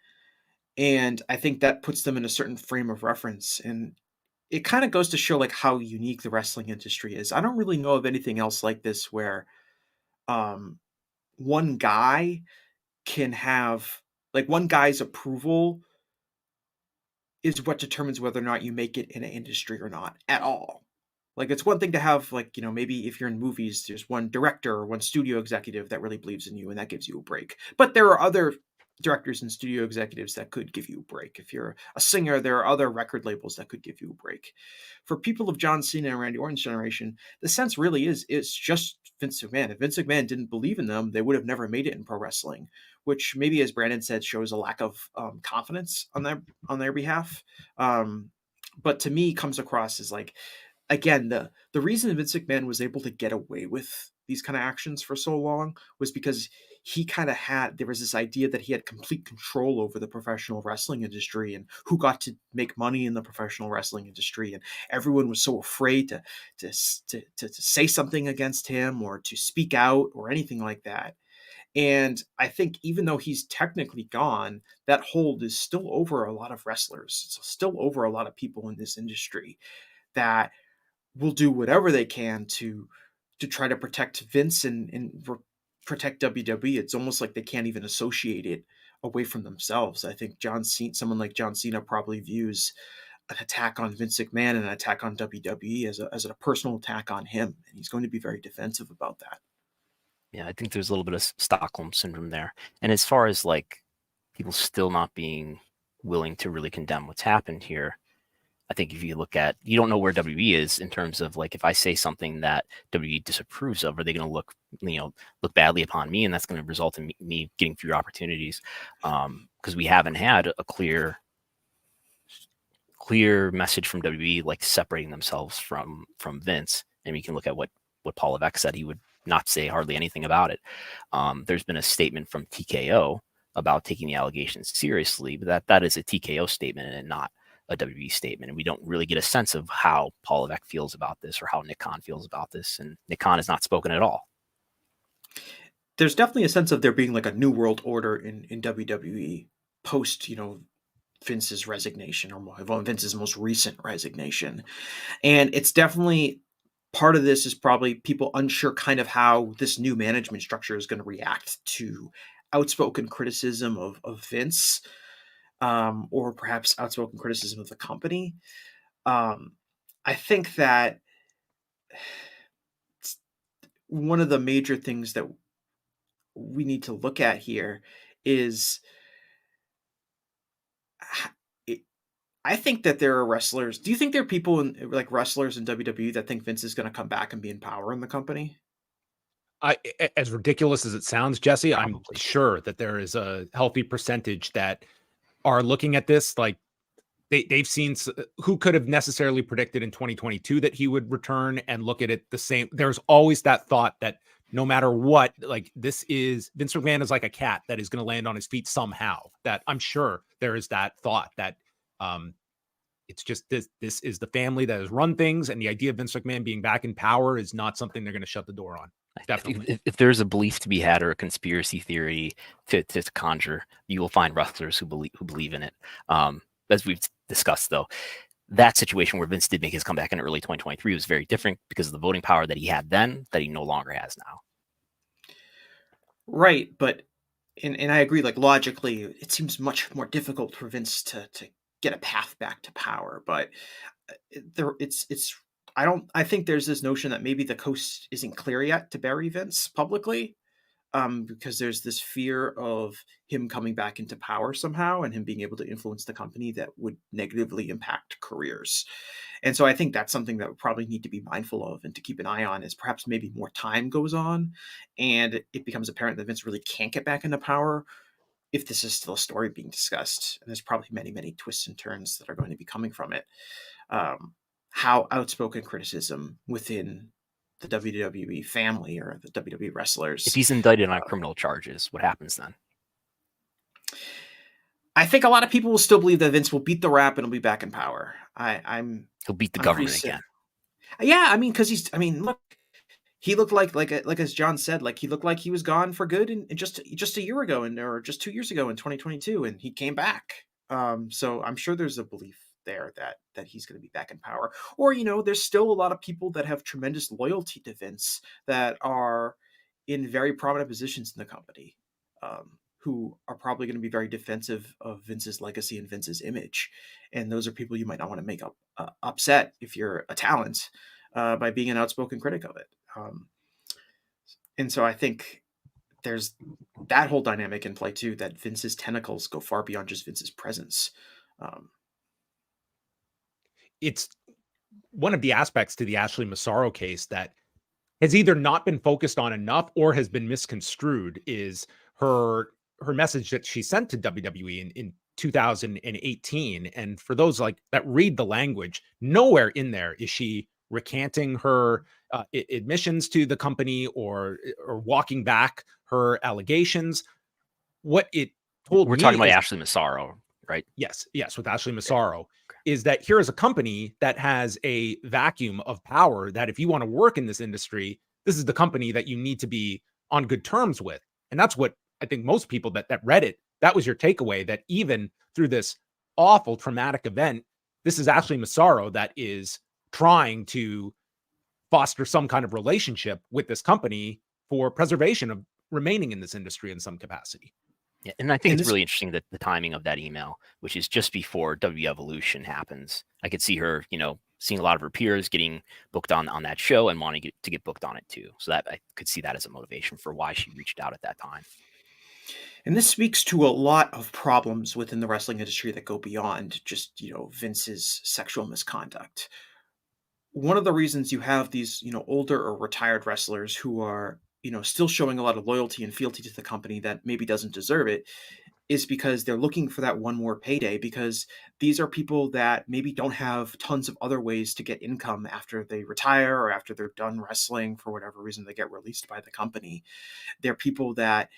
And I think that puts them in a certain frame of reference. And it kind of goes to show like how unique the wrestling industry is. I don't really know of anything else like this where one guy can have like one guy's approval is what determines whether or not you make it in an industry or not at all. Like it's one thing to have like, maybe if you're in movies, there's one director or one studio executive that really believes in you and that gives you a break. But there are other directors and studio executives that could give you a break. If you're a singer, there are other record labels that could give you a break. For people of John Cena and Randy Orton's generation, the sense really is it's just Vince McMahon. If Vince McMahon didn't believe in them, they would have never made it in pro wrestling, which maybe, as Brandon said, shows a lack of confidence on their behalf. But to me, comes across as like, again, the reason Vince McMahon was able to get away with these kind of actions for so long was because he kind of there was this idea that he had complete control over the professional wrestling industry and who got to make money in the professional wrestling industry. And everyone was so afraid to say something against him or to speak out or anything like that. And I think even though he's technically gone, that hold is still over a lot of wrestlers. It's still over a lot of people in this industry that will do whatever they can to try to protect Vince and protect WWE. It's almost like they can't even associate it away from themselves. I think someone like John Cena probably views an attack on Vince McMahon and an attack on WWE as a personal attack on him. And he's going to be very defensive about that. Yeah, I think there's a little bit of Stockholm syndrome there. And as far as like people still not being willing to really condemn what's happened here, I think if you look at, you don't know where WWE is in terms of like, if I say something that WWE disapproves of, are they going to look badly upon me? And that's going to result in me getting fewer opportunities. Because we haven't had a clear message from WWE, like separating themselves from Vince. And we can look at what Paul Levesque said. He would not say hardly anything about it. There's been a statement from TKO about taking the allegations seriously, but that is a TKO statement and not a WWE statement. And we don't really get a sense of how Paul Levesque feels about this or how Nick Khan feels about this. And Nick Khan has not spoken at all. There's definitely a sense of there being like a new world order in WWE post, Vince's resignation or Vince's most recent resignation. And it's definitely part of this is probably people unsure kind of how this new management structure is going to react to outspoken criticism of Vince, or perhaps outspoken criticism of the company. I think that one of the major things that we need to look at here is I think that there are wrestlers. Do you think there are people like wrestlers in WWE that think Vince is going to come back and be in power in the company? As ridiculous as it sounds, Jesse, I'm sure that there is a healthy percentage that are looking at this like they've seen who could have necessarily predicted in 2022 that he would return and look at it the same. There's always that thought that no matter what, like Vince McMahon is like a cat that is going to land on his feet somehow. That I'm sure there is that thought that it's just this is the family that has run things, and the idea of Vince McMahon being back in power is not something they're going to shut the door on. Definitely. If there's a belief to be had or a conspiracy theory to conjure, you will find wrestlers who believe in it. As we've discussed, though, that situation where Vince did make his comeback in early 2023 was very different because of the voting power that he had then that he no longer has now. Right, but and I agree. Like logically, it seems much more difficult for Vince to get a path back to power. But I think there's this notion that maybe the coast isn't clear yet to bury Vince publicly. Because there's this fear of him coming back into power somehow and him being able to influence the company that would negatively impact careers. And so I think that's something that we probably need to be mindful of and to keep an eye on as perhaps maybe more time goes on and it becomes apparent that Vince really can't get back into power if this is still a story being discussed. And there's probably many, many twists and turns that are going to be coming from it. How outspoken criticism within the WWE family or the WWE wrestlers. If he's indicted on criminal charges, what happens then? I think a lot of people will still believe that Vince will beat the rap and he'll be back in power. He'll beat the government again. Yeah, I mean, because look, he looked like as John said, like he looked like he was gone for good in just a year ago or just 2 years ago in 2022, and he came back. So I'm sure there's a belief there that he's going to be back in power. Or there's still a lot of people that have tremendous loyalty to Vince that are in very prominent positions in the company, who are probably going to be very defensive of Vince's legacy and Vince's image, and those are people you might not want to make upset if you're a talent by being an outspoken critic of it. And so I think there's that whole dynamic in play too, that Vince's tentacles go far beyond just Vince's presence. It's one of the aspects to the Ashley Massaro case that has either not been focused on enough or has been misconstrued is her message that she sent to WWE in 2018. And for those that read the language, nowhere in there is she recanting her admissions to the company or walking back her allegations. What it told We're me talking about is, Ashley Massaro, right? Yes, with Ashley Massaro, is that here is a company that has a vacuum of power that if you want to work in this industry, this is the company that you need to be on good terms with. And that's what I think most people that read it, that was your takeaway, that even through this awful traumatic event, this is Ashley Massaro that is trying to foster some kind of relationship with this company for preservation of remaining in this industry in some capacity. Yeah, and I think it's really interesting that the timing of that email, which is just before W Evolution happens. I could see her, seeing a lot of her peers getting booked on that show and wanting to get booked on it too. So that I could see that as a motivation for why she reached out at that time. And this speaks to a lot of problems within the wrestling industry that go beyond just, Vince's sexual misconduct. One of the reasons you have these, older or retired wrestlers who are, still showing a lot of loyalty and fealty to the company that maybe doesn't deserve it is because they're looking for that one more payday, because these are people that maybe don't have tons of other ways to get income after they retire or after they're done wrestling for whatever reason they get released by the company. They're people that,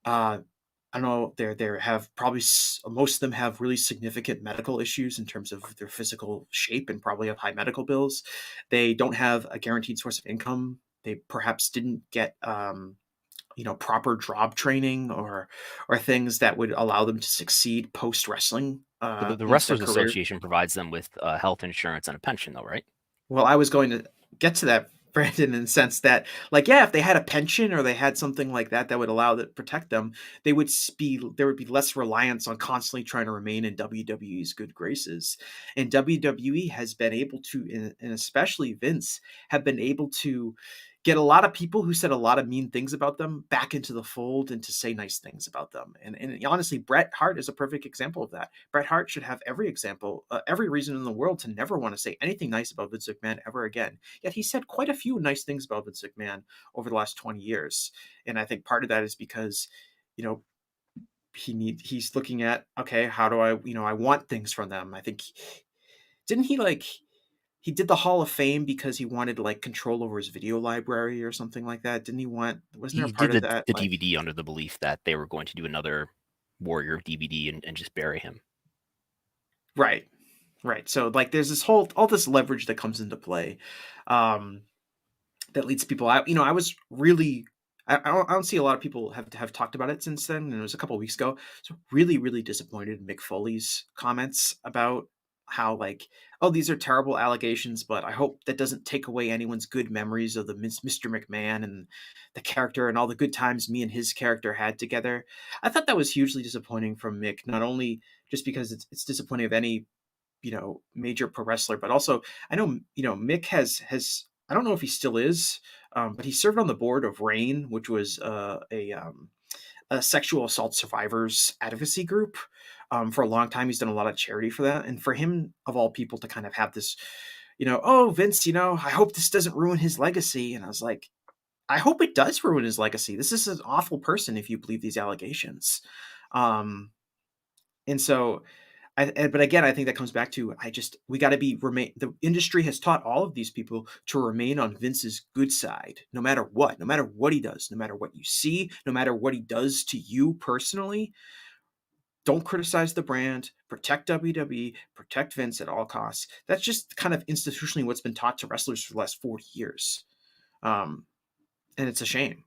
I don't know, they have probably, most of them have really significant medical issues in terms of their physical shape and probably have high medical bills. They don't have a guaranteed source of income. They perhaps didn't get, proper job training or things that would allow them to succeed post wrestling. The Wrestlers Association provides them with health insurance and a pension, though, right? Well, I was going to get to that, Brandon, in the sense that, if they had a pension or they had something like that would allow that protect them, there would be less reliance on constantly trying to remain in WWE's good graces. And WWE has been able to, and especially Vince, have been able to get a lot of people who said a lot of mean things about them back into the fold and to say nice things about them. And honestly, Bret Hart is a perfect example of that. Bret Hart should have every reason in the world to never want to say anything nice about Vince McMahon ever again. Yet he said quite a few nice things about Vince McMahon over the last 20 years. And I think part of that is because, he's looking at, okay, how do I, I want things from them. I think, he did the Hall of Fame because he wanted control over his video library or something like that. Didn't he wasn't there a part of that? The DVD under the belief that they were going to do another Warrior DVD and just bury him. Right. So there's all this leverage that comes into play that leads people out. I was really, I don't see a lot of people have talked about it since then. And it was a couple of weeks ago. So really, really disappointed in Mick Foley's comments about how these are terrible allegations, but I hope that doesn't take away anyone's good memories of the Mr. McMahon and the character and all the good times me and his character had together. I thought that was hugely disappointing from Mick, not only just because it's disappointing of any, major pro wrestler, but also I know, Mick has, I don't know if he still is, but he served on the board of RAIN, which was a sexual assault survivors advocacy group. For a long time, he's done a lot of charity for that. And for him, of all people, to kind of have this, oh, Vince, I hope this doesn't ruin his legacy. And I was like, I hope it does ruin his legacy. This is an awful person if you believe these allegations. And so But again, I think that comes back to we got to the industry has taught all of these people to remain on Vince's good side, no matter what he does, no matter what you see, no matter what he does to you personally. Don't criticize the brand, protect WWE, protect Vince at all costs. That's just kind of institutionally what's been taught to wrestlers for the last 40 years. And it's a shame.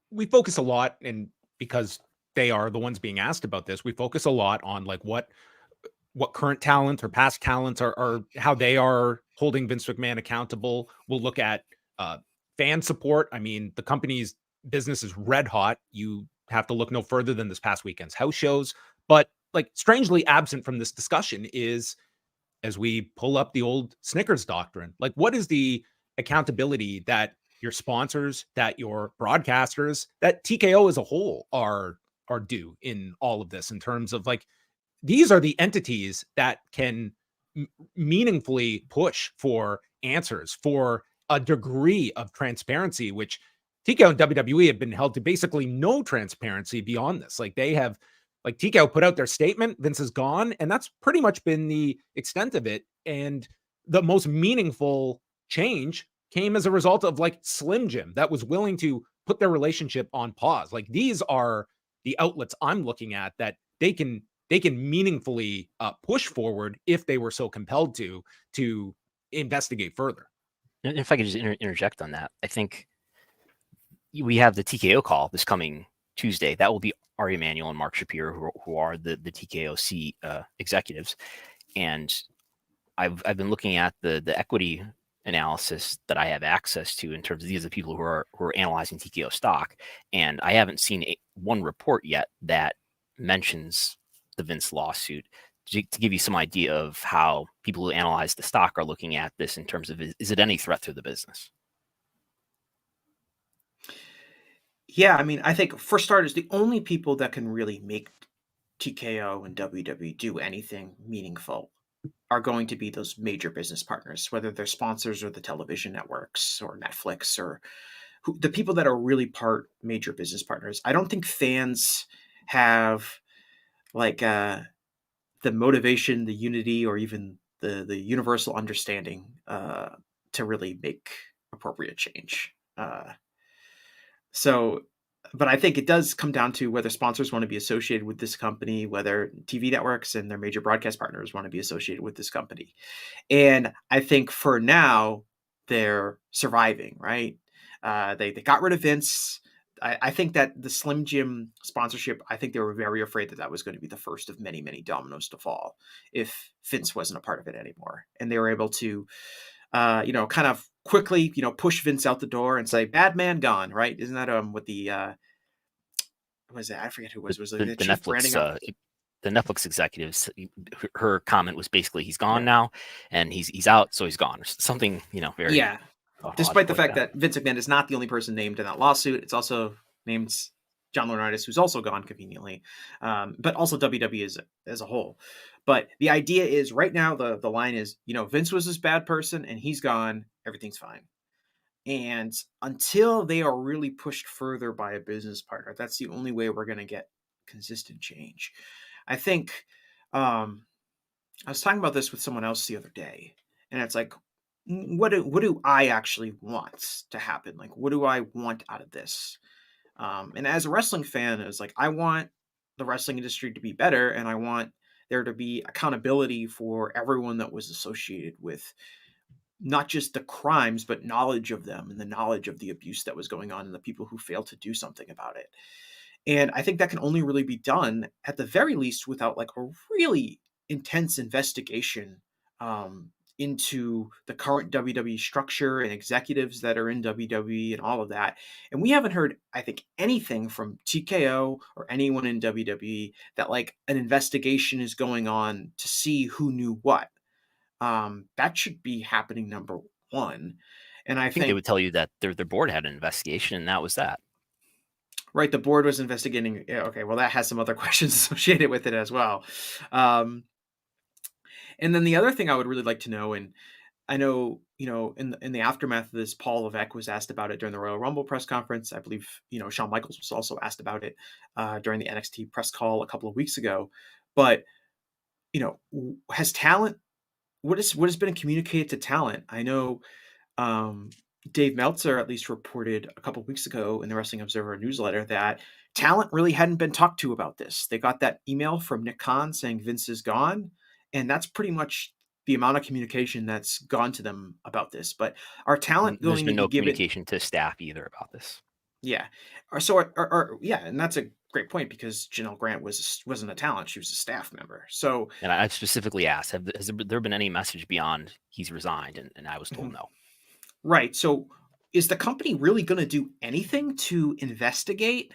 We focus a lot, and because they are the ones being asked about this, we focus a lot on like what current talent or past talents are how they are holding Vince McMahon accountable. We'll look at fan support. I mean, the company's business is red hot. You have to look no further than this past weekend's house shows. But like strangely absent from this discussion is, as we pull up the old Snickers doctrine, like what is the accountability that your sponsors, that your broadcasters, that TKO as a whole are due in all of this, in terms of like, these are the entities that can meaningfully push for answers, for a degree of transparency, which TKO and WWE have been held to basically no transparency beyond this. Like they have, like TKO put out their statement, Vince is gone, and that's pretty much been the extent of it. And the most meaningful change came as a result of like Slim Jim that was willing to put their relationship on pause. Like these are the outlets I'm looking at that they can meaningfully push forward if they were so compelled to investigate further. And if I could just interject on that, I think we have the TKO call this coming Tuesday. That will be Ari Emanuel and Mark Shapiro, who are the TKOC executives. And I've been looking at the equity analysis that I have access to in terms of these are the people who are analyzing TKO stock. And I haven't seen one report yet that mentions the Vince lawsuit. To give you some idea of how people who analyze the stock are looking at this in terms of, is it any threat to the business? Yeah, I mean, I think for starters, the only people that can really make TKO and WWE do anything meaningful are going to be those major business partners, whether they're sponsors or the television networks or Netflix or the people that are really major business partners. I don't think fans have like the motivation, the unity, or even the universal understanding to really make appropriate change. But I think it does come down to whether sponsors want to be associated with this company, whether TV networks and their major broadcast partners want to be associated with this company. And I think for now, they're surviving, right? They got rid of Vince. I think that the Slim Jim sponsorship, I think they were very afraid that was going to be the first of many, many dominoes to fall if Vince wasn't a part of it anymore. And they were able to, kind of quickly, push Vince out the door and say, "Bad man gone," right? Isn't that what the was it? I forget who was the chief Netflix branding the Netflix executives. Her comment was basically, "He's gone now, and he's out, so he's gone." Or something, very Despite the fact that Vince McMahon is not the only person named in that lawsuit, it's also named John Laurinaitis, who's also gone conveniently, but also WWE as a whole. But the idea is right now the line is, Vince was this bad person and he's gone, everything's fine. And until they are really pushed further by a business partner, that's the only way we're going to get consistent change. I think I was talking about this with someone else the other day, and it's like, what do I actually want to happen? Like, what do I want out of this? And as a wrestling fan, it's like, I want the wrestling industry to be better, and I want there to be accountability for everyone that was associated with not just the crimes, but knowledge of them and the knowledge of the abuse that was going on and the people who failed to do something about it. And I think that can only really be done at the very least without like a really intense investigation into the current WWE structure and executives that are in WWE and all of that. And we haven't heard, I think, anything from TKO or anyone in WWE that like an investigation is going on to see who knew what. That should be happening, number one. And I think they would tell you that their board had an investigation, and that was that. Right, the board was investigating. Yeah, okay, well, that has some other questions associated with it as well. And then the other thing I would really like to know, and I know, in the aftermath of this, Paul Levesque was asked about it during the Royal Rumble press conference. I believe, Shawn Michaels was also asked about it during the NXT press call a couple of weeks ago. But has talent, what has been communicated to talent? I know Dave Meltzer at least reported a couple of weeks ago in the Wrestling Observer newsletter that talent really hadn't been talked to about this. They got that email from Nick Khan saying Vince is gone, and that's pretty much the amount of communication that's gone to them about this. But our talent There's going been to no be given, communication to staff either about this. yeah, yeah, and that's a great point because Janelle Grant wasn't a talent; she was a staff member. So, And I specifically asked, has there been any message beyond he's resigned? And I was told no. Right. So, is the company really going to do anything to investigate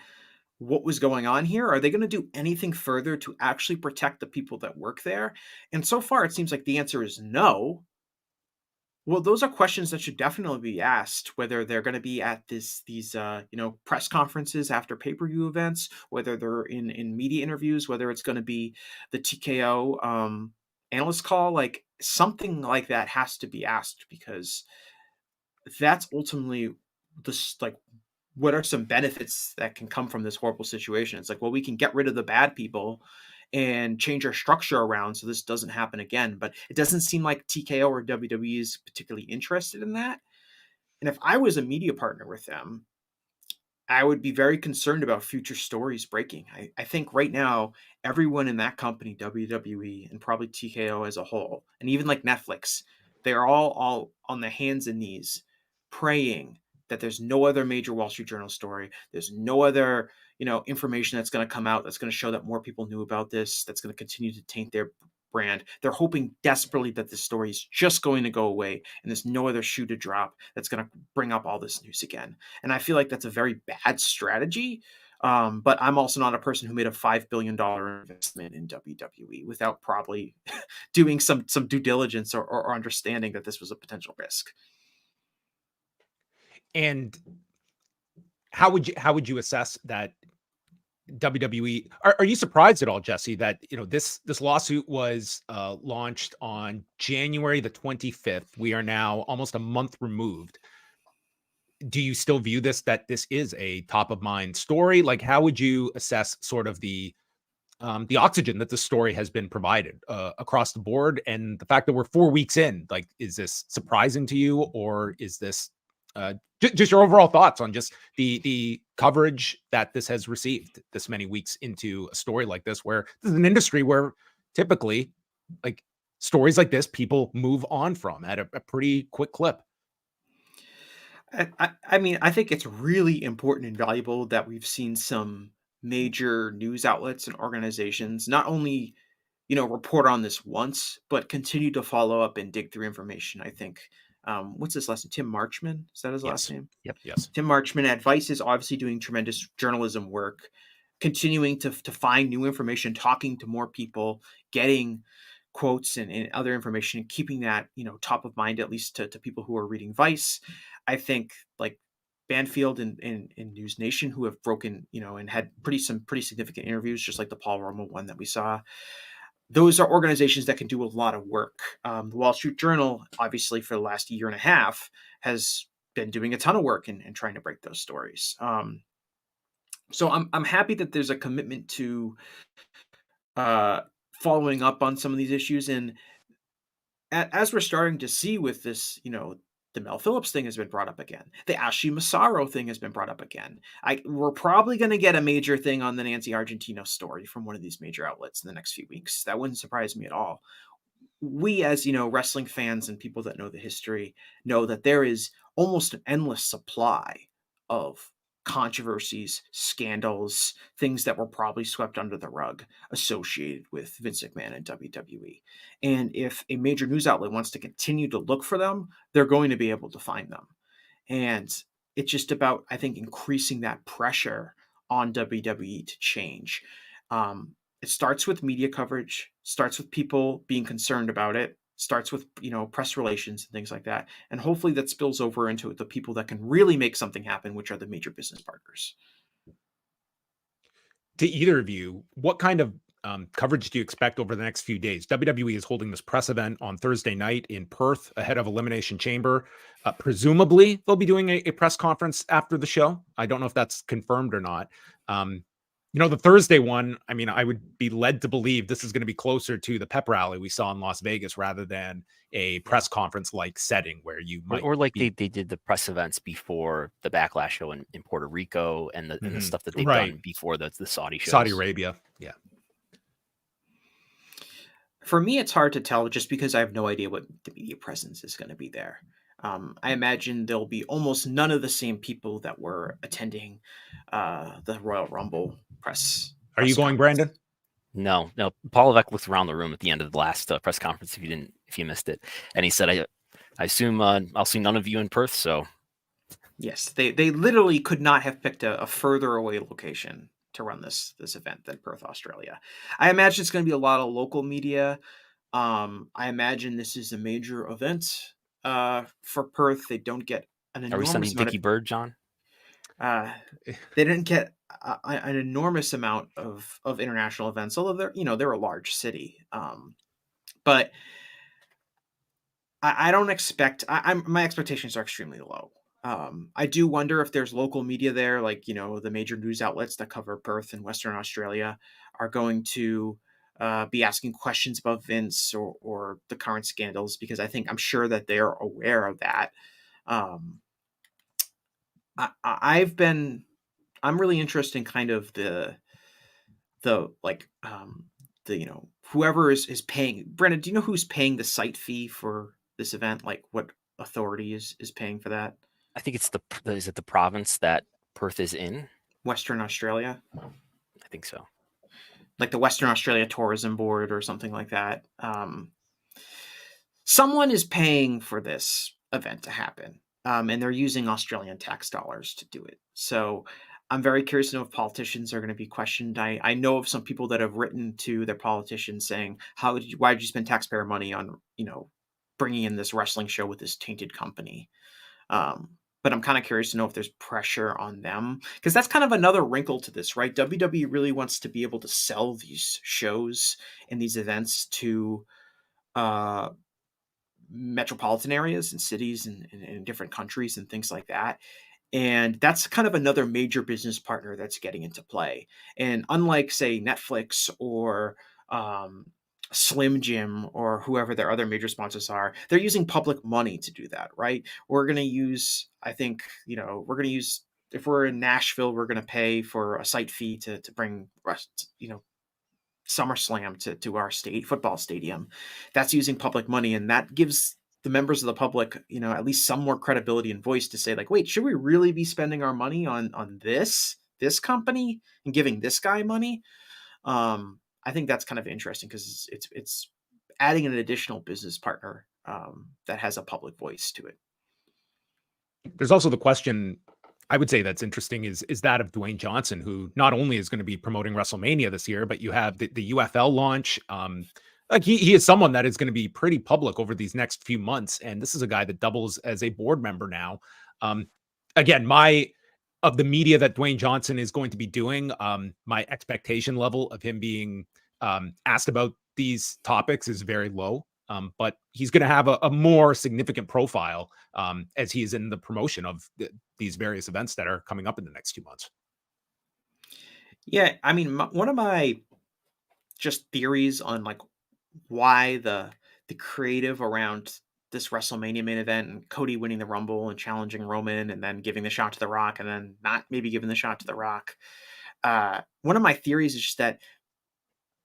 what was going on here? Are they going to do anything further to actually protect the people that work there? And so far, it seems like the answer is no. Well, those are questions that should definitely be asked, whether they're going to be at these press conferences after pay-per-view events, whether they're in media interviews, whether it's going to be the TKO analyst call, like something like that has to be asked, because that's ultimately what are some benefits that can come from this horrible situation? It's like, well, we can get rid of the bad people and change our structure around so this doesn't happen again. But it doesn't seem like TKO or WWE is particularly interested in that. And if I was a media partner with them, I would be very concerned about future stories breaking. I think right now, everyone in that company, WWE and probably TKO as a whole, and even like Netflix, they're all on their hands and knees praying that there's no other major Wall Street Journal story. There's no other, information that's going to come out that's going to show that more people knew about this, that's going to continue to taint their brand. They're hoping desperately that this story is just going to go away and there's no other shoe to drop that's going to bring up all this news again. And I feel like that's a very bad strategy. But I'm also not a person who made a $5 billion investment in WWE without probably doing some due diligence or understanding that this was a potential risk. And how would you assess that WWE? Are you surprised at all, Jesse, that this lawsuit was launched on January the 25th? We are now almost a month removed. Do you still view that this is a top of mind story? Like, how would you assess sort of the oxygen that the story has been provided across the board, and the fact that we're 4 weeks in? Like, is this surprising to you, or is this just your overall thoughts on just the coverage that this has received this many weeks into a story like this, where this is an industry where typically, like, stories like this, people move on from at a pretty quick clip? I mean, I think it's really important and valuable that we've seen some major news outlets and organizations not only, report on this once, but continue to follow up and dig through information. I think, what's his last name? Tim Marchman? Is that his last name? Yep. Yes. Tim Marchman at Vice is obviously doing tremendous journalism work, continuing to find new information, talking to more people, getting quotes and other information, and keeping that, top of mind, at least to people who are reading Vice. I think like Banfield and News Nation, who have broken, and had some pretty significant interviews, just like the Paul Roma one that we saw. Those are organizations that can do a lot of work. The Wall Street Journal, obviously, for the last year and a half, has been doing a ton of work and trying to break those stories. So I'm happy that there's a commitment to following up on some of these issues. And as we're starting to see with this, the Mel Phillips thing has been brought up again. The Ashley Massaro thing has been brought up again. We're probably going to get a major thing on the Nancy Argentino story from one of these major outlets in the next few weeks. That wouldn't surprise me at all. We, as wrestling fans and people that know the history, know that there is almost an endless supply of controversies, scandals, things that were probably swept under the rug associated with Vince McMahon and WWE. And if a major news outlet wants to continue to look for them, they're going to be able to find them. And it's just about, I think, increasing that pressure on WWE to change. It starts with media coverage, starts with people being concerned about it, starts with, press relations and things like that. And hopefully that spills over into the people that can really make something happen, which are the major business partners. To either of you, what kind of coverage do you expect over the next few days? WWE is holding this press event on Thursday night in Perth ahead of Elimination Chamber. Presumably they'll be doing a press conference after the show. I don't know if that's confirmed or not. The Thursday one, I mean, I would be led to believe this is going to be closer to the pep rally we saw in Las Vegas rather than a press conference like setting where you might Or like be. they did the press events before the Backlash show in Puerto Rico and the stuff that they've Right. done before the Saudi shows. Saudi Arabia. Yeah. For me, it's hard to tell just because I have no idea what the media presence is going to be there. I imagine there'll be almost none of the same people that were attending the Royal Rumble press. Are you going, Brandon? No. Paul Levesque looked around the room at the end of the last press conference. If you missed it, and he said, "I assume I'll see none of you in Perth." So, yes, they literally could not have picked a further away location to run this event than Perth, Australia. I imagine it's going to be a lot of local media. I imagine this is a major event for Perth. They don't get an enormous. Are we sending Dickie Bird, John? They didn't get an enormous amount of international events, although they're a large city. But I don't expect. My expectations are extremely low. I do wonder if there's local media there, like the major news outlets that cover Perth and Western Australia are going to be asking questions about Vince or the current scandals, because I'm sure that they're aware of that. I'm really interested in kind of whoever is paying. Brennan, do you know who's paying the site fee for this event? Like what authority is paying for that? I think it's is it the province that Perth is in? Western Australia? I think so. Like the Western Australia Tourism Board or something like that. Someone is paying for this event to happen, and they're using Australian tax dollars to do it. So I'm very curious to know if politicians are going to be questioned. I know of some people that have written to their politicians saying, why did you spend taxpayer money on, bringing in this wrestling show with this tainted company? But I'm kind of curious to know if there's pressure on them, because that's kind of another wrinkle to this, right? WWE really wants to be able to sell these shows and these events to metropolitan areas and cities and different countries and things like that. And that's kind of another major business partner that's getting into play. And unlike, say, Netflix or Slim Jim or whoever their other major sponsors are, they're using public money to do that, right? We're going to use, if we're in Nashville, we're going to pay for a site fee to bring, SummerSlam to our football stadium. That's using public money, and that gives the members of the public, at least some more credibility and voice to say, like, wait, should we really be spending our money on this company and giving this guy money? I think that's kind of interesting because it's adding an additional business partner that has a public voice to it. There's also the question, I would say that's interesting, is that of Dwayne Johnson, who not only is going to be promoting WrestleMania this year, but you have the UFL launch. Like he is someone that is going to be pretty public over these next few months. And this is a guy that doubles as a board member now. Again, of the media that Dwayne Johnson is going to be doing, my expectation level of him being asked about these topics is very low. But he's going to have a more significant profile as he is in the promotion of these various events that are coming up in the next 2 months. Yeah, I mean, one of my just theories on like why the creative around this WrestleMania main event and Cody winning the Rumble and challenging Roman and then giving the shot to The Rock and then not maybe giving the shot to The Rock. One of my theories is just that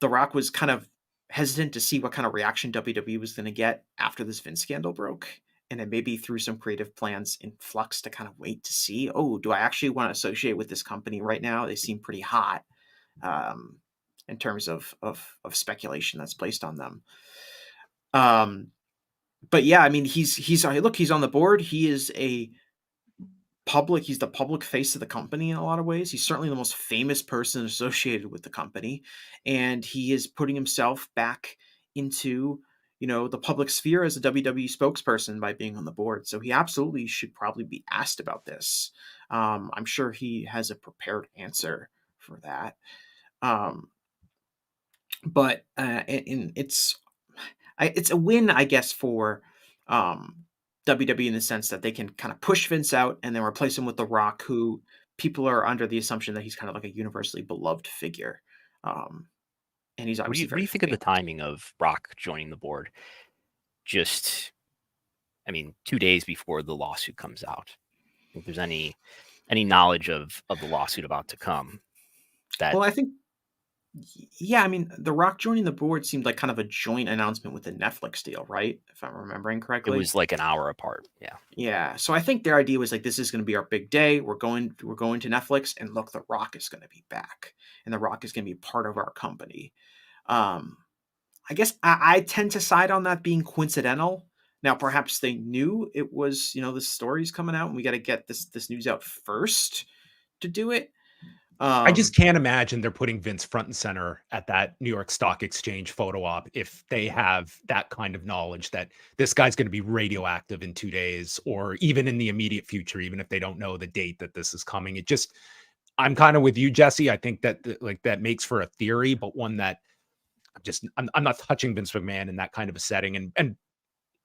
The Rock was kind of hesitant to see what kind of reaction WWE was going to get after this Vince scandal broke. And then maybe threw some creative plans in flux to kind of wait to see, do I actually want to associate with this company right now? They seem pretty hot in terms of speculation that's placed on them. But yeah, I mean, he's on the board. He is he's the public face of the company in a lot of ways. He's certainly the most famous person associated with the company, and he is putting himself back into, the public sphere as a WWE spokesperson by being on the board. So he absolutely should probably be asked about this. I'm sure he has a prepared answer for that. But it's a win, I guess, for WWE in the sense that they can kind of push Vince out and then replace him with The Rock, who people are under the assumption that he's kind of like a universally beloved figure. And he's What do obviously you very think of the timing of Rock joining the board? Just, I mean, 2 days before the lawsuit comes out. If there's any knowledge of the lawsuit about to come, that Well, I think, yeah, I mean, The Rock joining the board seemed like kind of a joint announcement with the Netflix deal, right? If I'm remembering it correctly. was like an hour apart. Yeah. Yeah. So I think their idea was like, this is going to be our big day. We're going to Netflix, and look, The Rock is going to be back, and The Rock is going to be part of our company. I guess I tend to side on that being coincidental. Now, perhaps they knew it was, the story's coming out, and we got to get this news out first to do it. I just can't imagine they're putting Vince front and center at that New York Stock Exchange photo op if they have that kind of knowledge that this guy's going to be radioactive in 2 days, or even in the immediate future, even if they don't know the date that this is coming. It just, I'm kind of with you, Jesse. I think that that makes for a theory, but one that I'm not touching Vince McMahon in that kind of a setting. And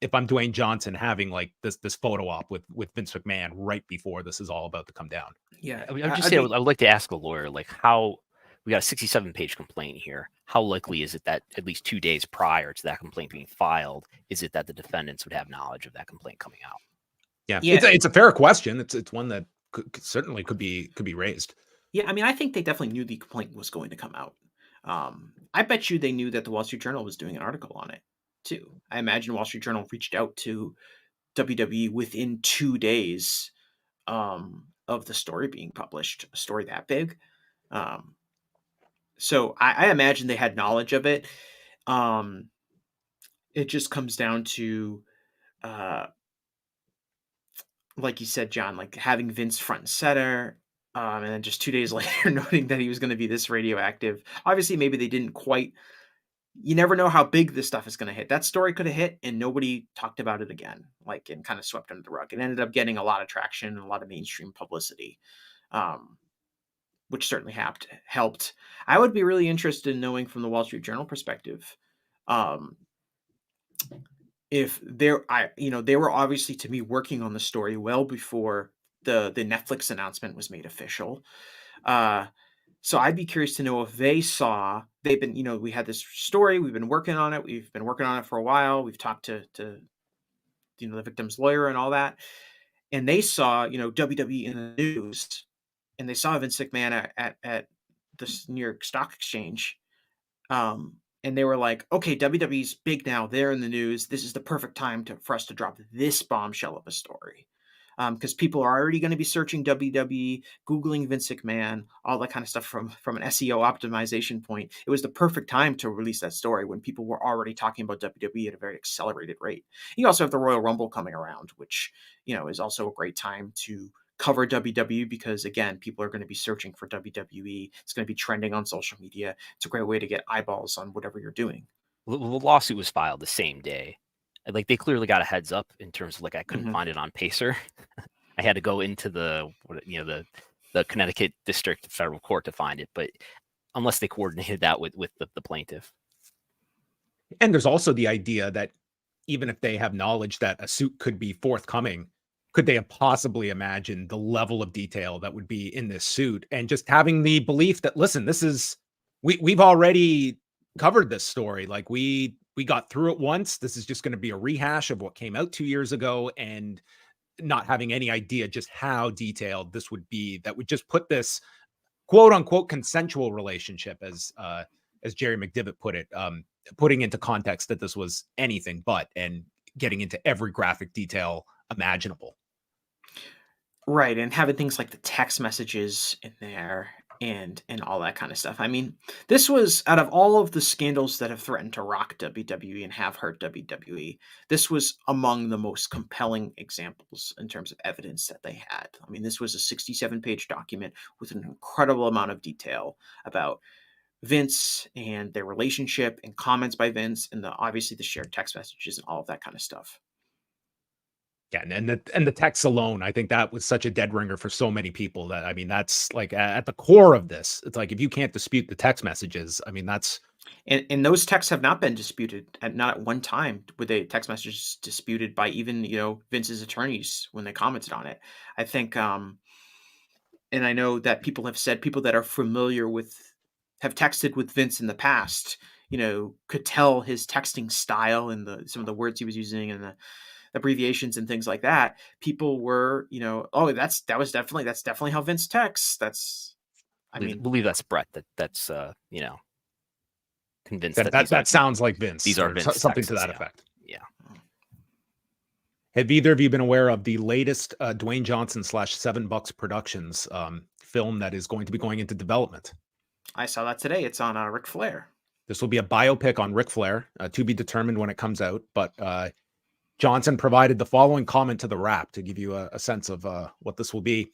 if I'm Dwayne Johnson, having like this photo op with Vince McMahon right before this is all about to come down. Yeah, I would like to ask a lawyer, like, how we got a 67-page complaint here. How likely is it that at least 2 days prior to that complaint being filed, is it that the defendants would have knowledge of that complaint coming out? Yeah. It's a fair question. It's one that certainly could be raised. Yeah, I mean, I think they definitely knew the complaint was going to come out. I bet you they knew that the Wall Street Journal was doing an article on it too. I imagine Wall Street Journal reached out to WWE within 2 days of the story being published, a story that big. So I imagine they had knowledge of it. It just comes down to, like you said, John, like having Vince front and center, and then just 2 days later noting that he was going to be this radioactive. Obviously, maybe they didn't quite. You never know how big this stuff is going to hit. That story could have hit and nobody talked about it again, and kind of swept under the rug. It ended up getting a lot of traction and a lot of mainstream publicity, which certainly helped. I would be really interested in knowing from the Wall Street Journal perspective, if they were obviously, to me, working on the story well before the Netflix announcement was made official. So I'd be curious to know if they've been, we had this story, we've been working on it. We've been working on it for a while. We've talked to the victim's lawyer and all that. And they saw, WWE in the news, and they saw Vince McMahon at this New York Stock Exchange. And they were like, okay, WWE's big now. They're in the news. This is the perfect time for us to drop this bombshell of a story. Because people are already going to be searching WWE, Googling Vince McMahon, all that kind of stuff from an SEO optimization point. It was the perfect time to release that story when people were already talking about WWE at a very accelerated rate. You also have the Royal Rumble coming around, which, is also a great time to cover WWE because, again, people are going to be searching for WWE. It's going to be trending on social media. It's a great way to get eyeballs on whatever you're doing. The lawsuit was filed the same day. Like, they clearly got a heads up in terms of, like, I couldn't find it on Pacer. I had to go into the Connecticut District Federal Court to find it, but unless they coordinated that with the plaintiff. And there's also the idea that even if they have knowledge that a suit could be forthcoming, could they have possibly imagined the level of detail that would be in this suit? And just having the belief that, listen, we've already covered this story. Like, we got through it once. This is just going to be a rehash of what came out 2 years ago, and not having any idea just how detailed this would be. That would just put this quote unquote consensual relationship, as Jerry McDivitt put it, putting into context that this was anything but, and getting into every graphic detail imaginable. Right, and having things like the text messages in there and all that kind of stuff. I mean, this was, out of all of the scandals that have threatened to rock WWE and have hurt WWE, this was among the most compelling examples in terms of evidence that they had. I mean, this was a 67-page document with an incredible amount of detail about Vince and their relationship, and comments by Vince, and obviously the shared text messages and all of that kind of stuff. Yeah, and the text alone, I think that was such a dead ringer for so many people. That, I mean, that's like at the core of this. It's like, if you can't dispute the text messages, I mean, that's and those texts have not been disputed. Not at one time were the text messages disputed by even Vince's attorneys when they commented on it. I think and I know that people that are familiar have texted with Vince in the past, could tell his texting style and some of the words he was using and the abbreviations and things like that. People were, oh, that's definitely how Vince texts. I believe that's Brett. That's convinced that sounds like Vince. These are Vince something texts, to that effect. Yeah. Have either of you been aware of the latest Dwayne Johnson / $7 Productions film that is going to be going into development? I saw that today. It's on Ric Flair. This will be a biopic on Ric Flair, to be determined when it comes out. But Johnson provided the following comment to the Wrap to give you a sense of what this will be.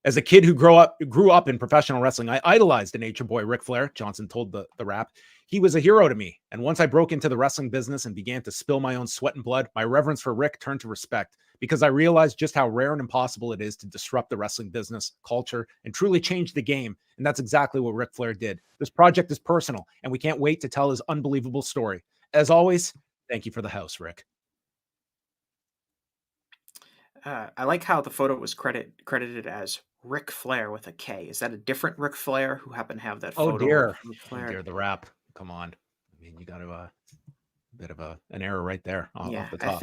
As a kid who grew up in professional wrestling, I idolized the Nature Boy Ric Flair, Johnson told the Wrap. He was a hero to me. And once I broke into the wrestling business and began to spill my own sweat and blood, my reverence for Rick turned to respect because I realized just how rare and impossible it is to disrupt the wrestling business, culture, and truly change the game. And that's exactly what Ric Flair did. This project is personal, and we can't wait to tell his unbelievable story. As always, thank you for the house, Rick. I like how the photo was credited as Ric Flair with a K. Is that a different Ric Flair who happened to have that photo? Oh dear, Flair? Oh dear, the Wrap. Come on. I mean, you got to a bit of an error right there. Yeah, off the top.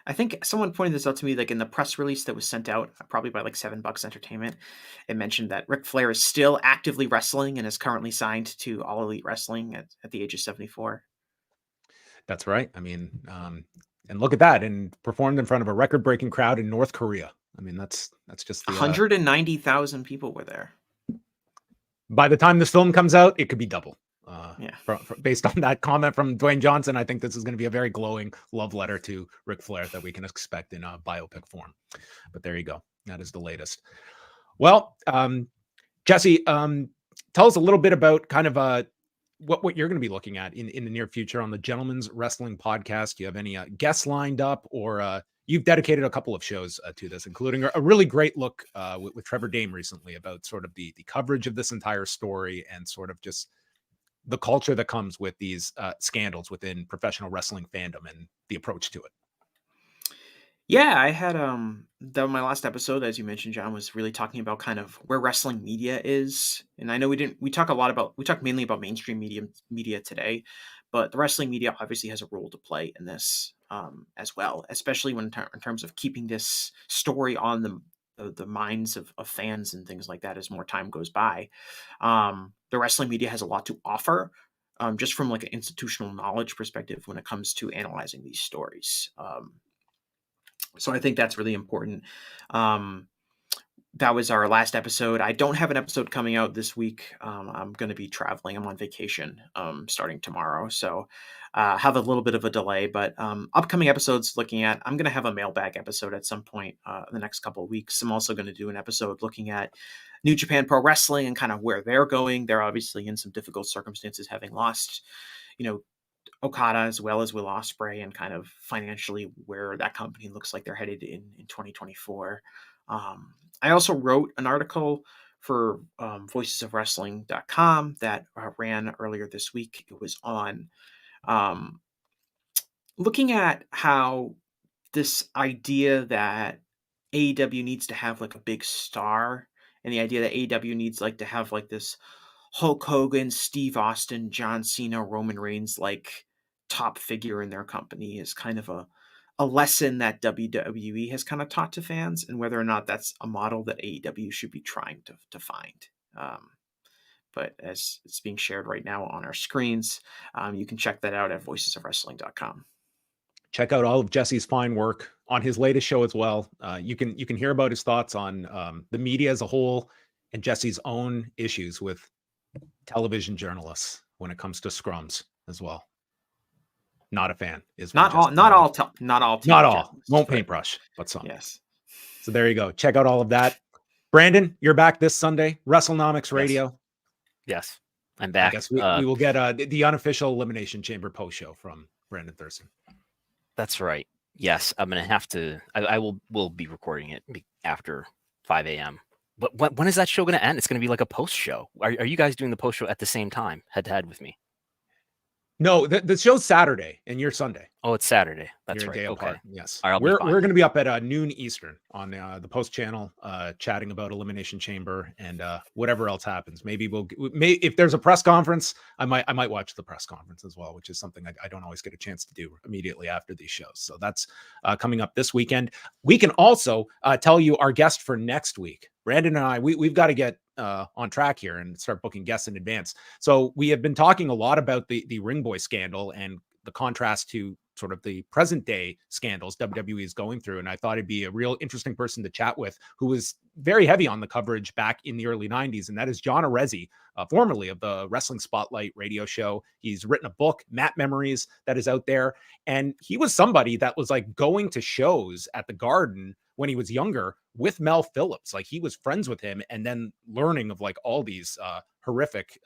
I think someone pointed this out to me, like in the press release that was sent out, probably by like $7 Entertainment. It mentioned that Ric Flair is still actively wrestling and is currently signed to All Elite Wrestling at the age of 74. That's right. I mean, and look at that, and performed in front of a record-breaking crowd in North Korea. I mean, that's just 190,000 people were there. By the time this film comes out, it could be double. Yeah. Based on that comment from Dwayne Johnson, I think this is going to be a very glowing love letter to Ric Flair that we can expect in a biopic form. But there you go. That is the latest. Well, Jesse, tell us a little bit about kind of what you're going to be looking at in the near future on the Gentleman's Wrestling Podcast. Do you have any guests lined up, or you've dedicated a couple of shows to this, including a really great look with Trevor Dame recently about sort of the coverage of this entire story and sort of just the culture that comes with these scandals within professional wrestling fandom and the approach to it. Yeah, I had my last episode, as you mentioned, John, was really talking about kind of where wrestling media is. And I know we talk mainly about mainstream media today, but the wrestling media obviously has a role to play in this as well, especially when in terms of keeping this story on the minds of fans and things like that as more time goes by. The wrestling media has a lot to offer, just from like an institutional knowledge perspective when it comes to analyzing these stories. So I think that's really important. That was our last episode. I don't have an episode coming out this week. I'm going to be traveling. I'm on vacation starting tomorrow. So have a little bit of a delay, but upcoming episodes I'm going to have a mailbag episode at some point in the next couple of weeks. I'm also going to do an episode looking at New Japan Pro Wrestling and kind of where they're going. They're obviously in some difficult circumstances, having lost, Okada as well as Will Ospreay, and kind of financially where that company looks like they're headed in 2024. I also wrote an article for voicesofwrestling.com that ran earlier this week. It was on looking at how this idea that AEW needs to have like a big star, and the idea that AEW needs like to have like this Hulk Hogan, Steve Austin, John Cena, Roman Reigns like top figure in their company is kind of a lesson that WWE has kind of taught to fans, and whether or not that's a model that AEW should be trying to find. But as it's being shared right now on our screens, you can check that out at voicesofwrestling.com. Check out all of Jesse's fine work on his latest show as well. You can hear about his thoughts on the media as a whole and Jesse's own issues with television journalists when it comes to scrums as well. Not a fan. Not all. Won't paintbrush, but some. Yes. So there you go. Check out all of that. Brandon, you're back this Sunday. Wrestlenomics Radio. Yes, I'm back. I guess we will get the unofficial Elimination Chamber post show from Brandon Thurston. That's right. Yes, I'm gonna have to. I will be recording it after 5 a.m. But when is that show gonna end? It's gonna be like a post show. Are you guys doing the post show at the same time, head to head with me? No, the show's Saturday and you're Sunday. Oh, it's Saturday. That's You're a right. day Okay. apart. Yes. All right, I'll be we're fine going then. to be up at noon Eastern on the Post channel, chatting about Elimination Chamber and whatever else happens. Maybe if there's a press conference, I might watch the press conference as well, which is something I don't always get a chance to do immediately after these shows. So that's coming up this weekend. We can also tell you our guest for next week. Brandon and I, we've got to get on track here and start booking guests in advance. So we have been talking a lot about the Ring Boy scandal and the contrast to sort of the present day scandals WWE is going through. And I thought it'd be a real interesting person to chat with, who was very heavy on the coverage back in the early 90s. And that is John Arezzi, formerly of the Wrestling Spotlight radio show. He's written a book, Mat Memories, that is out there. And he was somebody that was like going to shows at the Garden when he was younger with Mel Phillips. Like he was friends with him and then learning of like all these horrific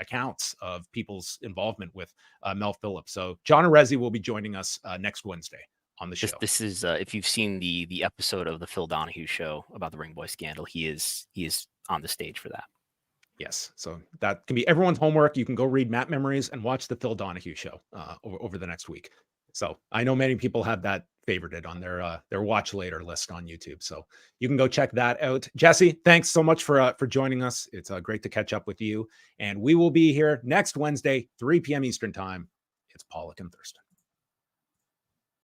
accounts of people's involvement with Mel Phillips. So John Arezzi will be joining us next Wednesday on the show. This is if you've seen the episode of the Phil Donahue show about the Ring Boy scandal, he is on the stage for that. Yes. So that can be everyone's homework. You can go read Mat Memories and watch the Phil Donahue show over the next week. So I know many people have that favorited on their watch later list on YouTube. So you can go check that out. Jesse, thanks so much for joining us. It's great to catch up with you. And we will be here next Wednesday, 3 p.m. Eastern time. It's Pollock and Thurston.